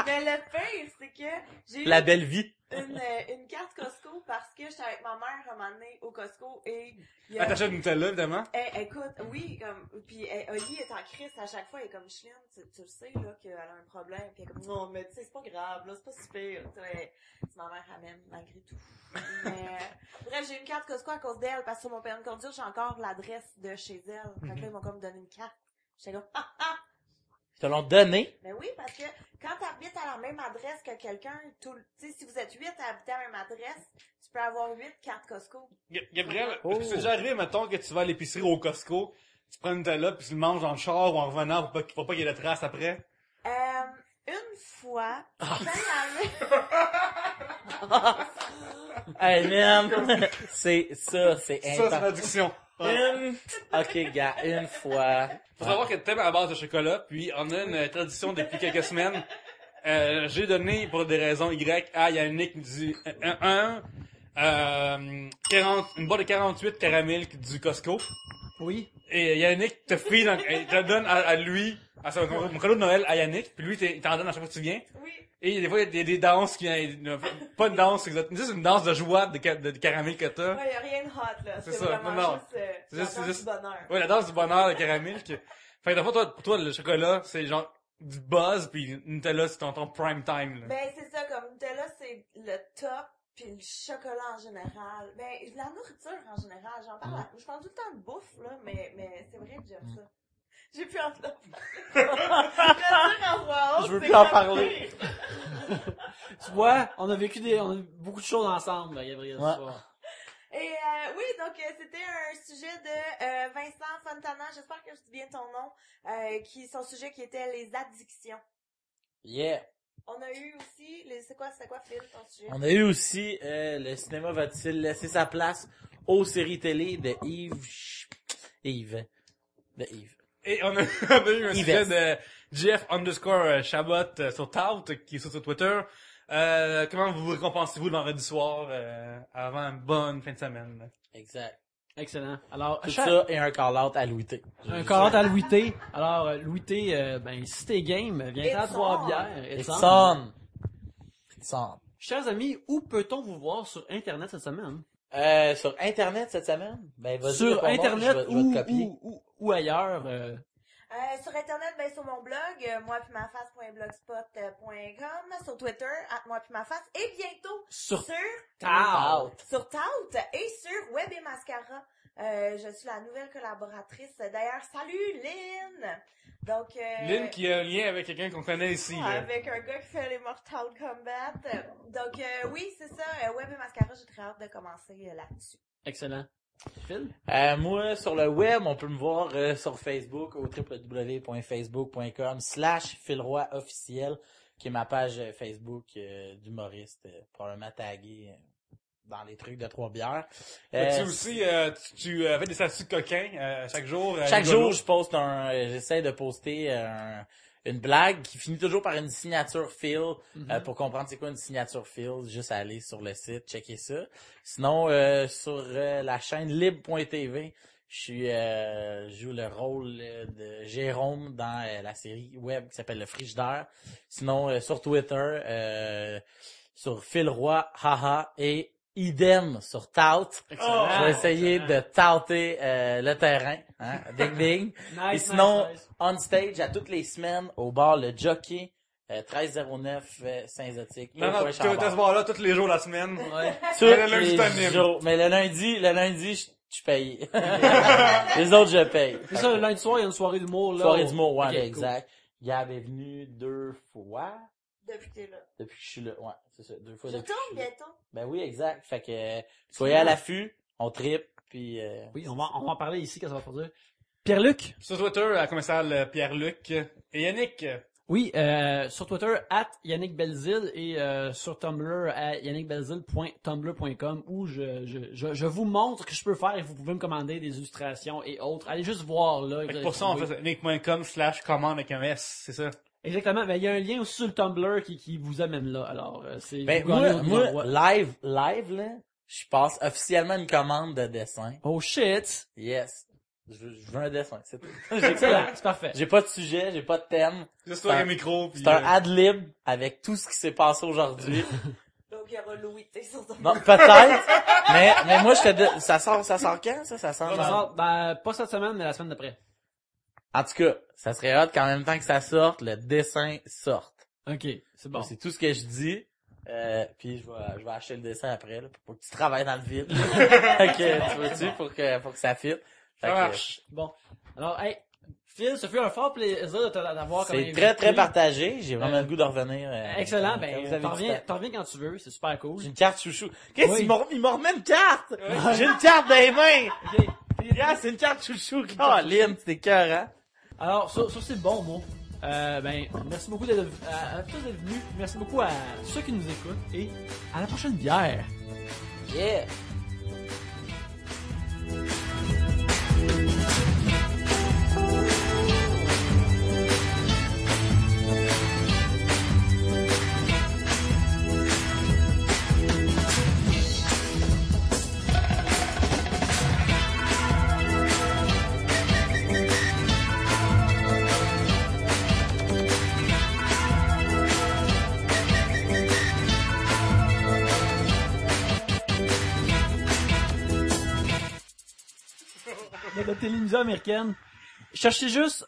Mais le pire, c'est que j'ai eu la belle vie. une carte Costco parce que j'étais avec ma mère un moment donné au Costco et il y a... Ah, t'achètes Nutella, évidemment. Écoute, oui, comme, puis Oli est en crise à chaque fois, elle est comme Cheline, tu le sais, là, qu'elle a un problème, puis elle est comme, non, mais tu sais, c'est pas grave, là, c'est pas si pire, tu sais, c'est ma mère amène, malgré tout. Mais, bref, j'ai une carte Costco à cause d'elle, parce que sur mon permis de conduire, j'ai encore l'adresse de chez elle. Fait que là, ils m'ont comme donné une carte. J'étais comme, Ils te l'ont donné. mais oui, parce que quand t'habites à la même adresse que quelqu'un, tu sais, si vous êtes 8 à habiter à la même adresse, tu peux avoir 8 cartes Costco. Gabriel, Oh. est-ce que c'est déjà arrivé, mettons, que tu vas à l'épicerie ou au Costco, tu prends une Nutella, puis tu le manges dans le char ou en revenant pour pas qu'il y ait de traces après? Une fois, quand Hey man, c'est Ça, c'est intense. l'addiction. Ok gars, une fois. Faut savoir que t'aimes à la base de chocolat, puis on a une tradition depuis quelques semaines. J'ai donné, pour des raisons Y, à Yannick qui dit une boîte de 48 caramels du Costco. Oui. Et Yannick te donne à lui Ah, c'est mon cadeau de Noël à Yannick, puis lui, il t'en donne à chaque fois que tu viens. Oui. Et des fois, il y a des danses pas une danse, exactement. Juste une danse de joie de caramel que t'as. Ouais, y a rien de hot, là. C'est C'est ça. vraiment Non. juste, C'est la juste- danse c'est juste- du bonheur. Ouais, la danse du bonheur de caramel. Fait que d'abord, pour toi, le chocolat, c'est genre du buzz, puis Nutella, c'est ton prime time, là. Ben, c'est ça, comme Nutella, c'est le top, puis le chocolat en général. Ben, la nourriture en général, j'en parle, je parle tout le temps de bouffe, là, mais c'est vrai que j'aime ça. J'ai plus envie d'en parler. Je veux plus en parler. Tu vois, on a vécu on a beaucoup de choses ensemble, Gabriel, Ouais. ce soir. Et oui, donc c'était un sujet de Vincent Fontana, j'espère que je dis bien ton nom, son sujet qui était les addictions. Yeah. On a eu aussi, c'est quoi Phil, ton sujet? On a eu aussi, le cinéma va-t-il laisser sa place aux séries télé de Yves. Et on a eu un Yves. sujet de Jeff_Chabot sur Tout, qui est sur Twitter. Comment vous récompensez-vous le vendredi soir, avant une bonne fin de semaine? Exact. Excellent. Alors, Tout ça et un call-out à Louis T. un call-out à Louis T. Alors, Louis T, ben, si t'es game, viens à It's trois on. bières. It's on. on. Chers amis, où peut-on vous voir sur Internet cette semaine? Sur Internet cette semaine? Ben, vas-y. Sur réponds-moi, Internet je vais te copier. ou ailleurs. Sur internet, ben sur mon blog, moipimmaface.blogspot.com, sur Twitter, @moipimmaface, et bientôt Sur sur Tout. sur Tout et sur Web et Mascara. Je suis la nouvelle collaboratrice. D'ailleurs, salut Lynn! Donc, Lynn qui a un lien avec quelqu'un qu'on connaît ici, là. avec un gars qui fait les Mortal Kombat. Donc, oui, c'est ça, Web et Mascara, j'ai très hâte de commencer là-dessus. Excellent. Phil? Moi, sur le web, on peut me voir sur Facebook au www.facebook.com/philroy officiel, qui est ma page Facebook d'humoriste, probablement tagué dans les trucs de Trois-Bières. Tu aussi, tu fais des statuts coquins chaque jour. Chaque rigolo. jour, j'essaie de poster une blague qui finit toujours par une signature Phil. Pour comprendre c'est quoi une signature Phil, juste aller sur le site, checker ça. Sinon, sur la chaîne libre.tv, je joue le rôle de Jérôme dans la série web qui s'appelle Le Frigidaire. Sinon, sur Twitter, sur Phil Roy, haha, et idem sur Tout. Excellent. Je vais essayer de touter le terrain, hein, ding ding. Et sinon, on stage à toutes les semaines au bar Le Jockey, 1309 Saint-Zotique. Non, non, tu vas te voir là tous les jours de la semaine. Ouais. Tous le lundi, les t'animes. jours. Mais le lundi, je paye. Les autres, je paye. C'est ça, le lundi soir, il y a une soirée d'humour, là. Soirée d'humour, ouais, Ok, exact. Gab est venu 2 fois Depuis que t'es là. depuis que je suis là. Ouais, c'est ça, 2 fois Je depuis que je tourne suis là. bientôt. Ben oui, exact. Fait que, soyez à l'affût, on trippe, puis Oui, on va en parler ici quand ça va produire. Pierre-Luc? Sur Twitter, à commercial Pierre-Luc. Et Yannick, Oui, sur Twitter, @Yannick Belzile et sur Tumblr, yannickbelzile.tumblr.com où je vous montre ce que je peux faire et vous pouvez me commander des illustrations et autres. Allez juste voir, là. fait que pour ça, on fait yannick.com/commande avec un S, c'est ça. Exactement, mais il y a un lien aussi sur le Tumblr qui vous amène là. Alors, c'est... ben vous gagnez moi, votre endroit. live, là, je passe officiellement une commande de dessin. Oh shit! Yes. Je veux un dessin, c'est tout. Excellent, c'est parfait. J'ai pas de sujet, j'ai pas de thème. Juste toi C'est et un- un micro. Puis, C'est un ad-lib avec tout ce qui s'est passé aujourd'hui. Donc, il y aura Louis T sur ton Non, peut-être. mais moi, ça sort quand, ça? Ça sort Ça sort, ben, pas cette semaine, mais la semaine d'après. En tout cas, ça serait hot qu'en même temps que ça sorte, le dessin sorte. Ok, c'est bon. C'est tout ce que je dis. Puis je vais acheter le dessin après, là, pour que tu travailles dans le vide. Fait que, tu vois-tu, pour que ça fitte. Fait Ça que, marche. Bon. Alors, hey, Phil, ça fait un fort plaisir de t'avoir comme c'est invité. très, très partagé. J'ai vraiment le goût de revenir. Excellent, quand ben, vous avez du temps. t'en reviens quand tu veux, c'est super cool. J'ai une carte chouchou. Qu'est-ce Oui. qu'il m'a remis une carte? J'ai une carte dans les mains! Ok. Yeah, c'est une carte chouchou. Caroline, c'était cœur, hein? Alors, sur ces bons mots, ben, merci beaucoup à tous d'être venus, merci beaucoup à ceux qui nous écoutent, et à la prochaine bière! Yeah! de télévision américaine. Cherchez juste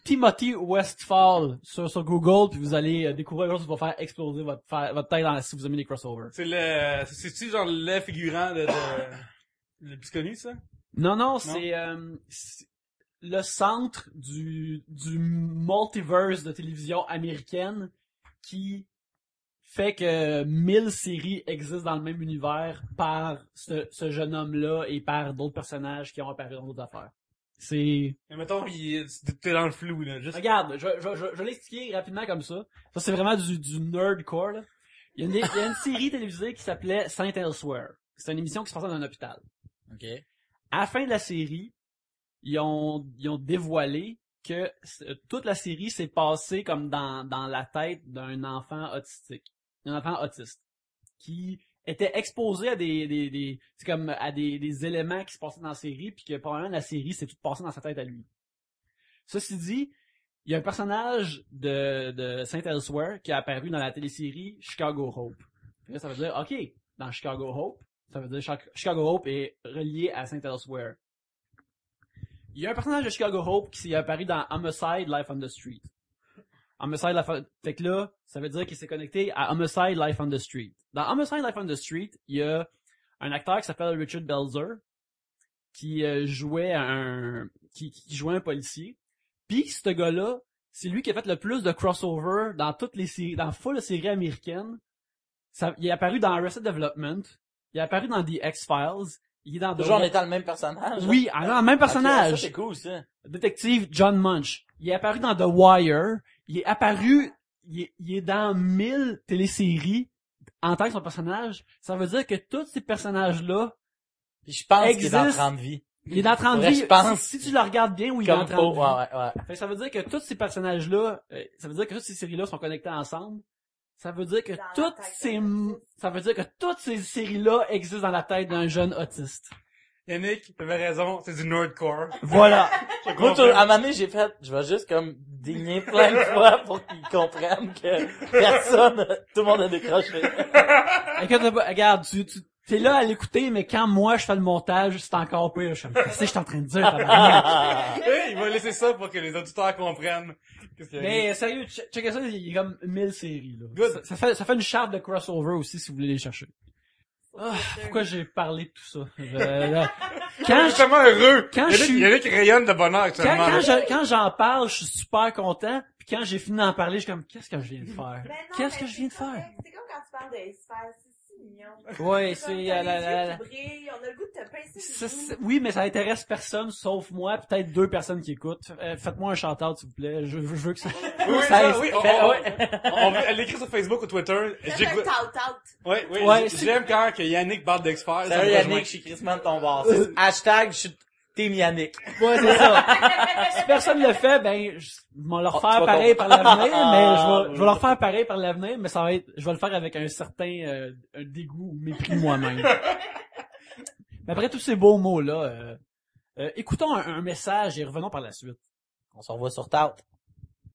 Timothy Westphal sur Google, puis vous allez découvrir quelque chose qui va faire exploser votre tête si vous aimez les crossovers. C'est-tu genre le figurant de le plus connu, ça? Non, c'est le centre du multiverse de télévision américaine qui fait que 1000 séries existent dans le même univers par ce jeune homme-là et par d'autres personnages qui ont apparu dans d'autres affaires. C'est... Mais mettons, t'es dans le flou, là. Juste... Regarde, je vais l'expliquer rapidement comme ça. Ça, c'est vraiment du nerdcore, là. Il y a une série télévisée qui s'appelait Saint Elsewhere. C'est une émission qui se passait dans un hôpital. OK. À la fin de la série, ils ont dévoilé que toute la série s'est passée comme dans la tête d'un enfant autistique. Un enfant autiste. Qui était exposé à c'est comme à des éléments qui se passaient dans la série, puis que probablement la série s'est tout passé dans sa tête à lui. Ceci dit, il y a un personnage de Saint Elsewhere qui a apparu dans la télésérie Chicago Hope. Et là, ça veut dire, OK, dans Chicago Hope, ça veut dire Chicago Hope est relié à Saint Elsewhere. Il y a un personnage de Chicago Hope qui s'est apparu dans Homicide Life on the Street. Homicide Life on... Fait que là, ça veut dire qu'il s'est connecté à Homicide Life on the Street. Dans Homicide Life on the Street, il y a un acteur qui s'appelle Richard Belzer qui jouait qui jouait un policier. Puis ce gars-là, c'est lui qui a fait le plus de crossover dans toutes les séries, dans full séries américaines. Il est apparu dans Arrested Development, il est apparu dans The X-Files, il est dans Toujours en étant le même personnage. Oui, dans le même personnage. Ok, ça, c'est cool, ça. Détective John Munch. Il est apparu dans The Wire. Il est apparu, il est dans 1000 téléséries en tant que son personnage. Ça veut dire que tous ces personnages-là Puis je pense qu'il est existent. dans 30 vies. Il est dans 30 Ouais, vies. je pense. Si tu le regardes bien, oui, il est dans Comme 30 faux, vies. ouais. Fait que ça veut dire que tous ces personnages-là, ça veut dire que toutes ces séries-là sont connectées ensemble. Ça veut dire que ça veut dire que toutes ces séries-là existent dans la tête d'un jeune autiste. Yannick, t'avais raison, c'est du nerdcore. Voilà. Moi, à un moment donné, j'ai fait, je vais juste comme digner plein de fois pour qu'ils comprennent que personne, tout le monde a décroché. Écoute, regarde, t'es là à l'écouter, mais quand moi je fais le montage, c'est encore pire. Qu'est-ce que je suis en train de dire, tabarnak? Hey, il va laisser ça pour que les auditeurs comprennent. Qu'est-ce qu'il y a. Mais sérieux, checkez ça, il y a comme 1000 séries, là. Good. Ça fait une charte de crossover aussi, si vous voulez les chercher. Ah, pourquoi j'ai parlé de tout ça? Je suis tellement heureux. quand je suis- Yannick rayonne de bonheur actuellement. Quand j'en parle, je suis super content, puis quand j'ai fini d'en parler, je suis comme, qu'est-ce que je viens de faire? Mais non, Qu'est-ce mais que je viens de c'est faire? correct. C'est comme quand tu parles de sphère, c'est si mignon. Ouais, C'est comme c'est, t'as les yeux qui brillent, on a le goût de te pincer les joues. oui, mais ça intéresse personne sauf moi, peut-être 2 personnes qui écoutent. Faites-moi un shout-out, s'il vous plaît. Je veux que ça... Oui, ça oui, elle l'écrit sur Facebook ou Twitter. Faites un J'écoute. tout-out. Ouais, J'aime quand que Yannick parle d'X-Files. Salut Yannick, je suis Christman de ton bar. Hashtag, je suis Team Yannick. Ouais, c'est ça. Si personne le fait, ben, je vais leur faire tu vas pareil par l'avenir, Ah, mais je vais leur faire pareil par l'avenir, mais ça va être, je vais le faire avec un certain, un dégoût ou mépris de moi-même. Mais après tous ces beaux mots-là, écoutons un message et revenons par la suite. On se revoit sur Tout.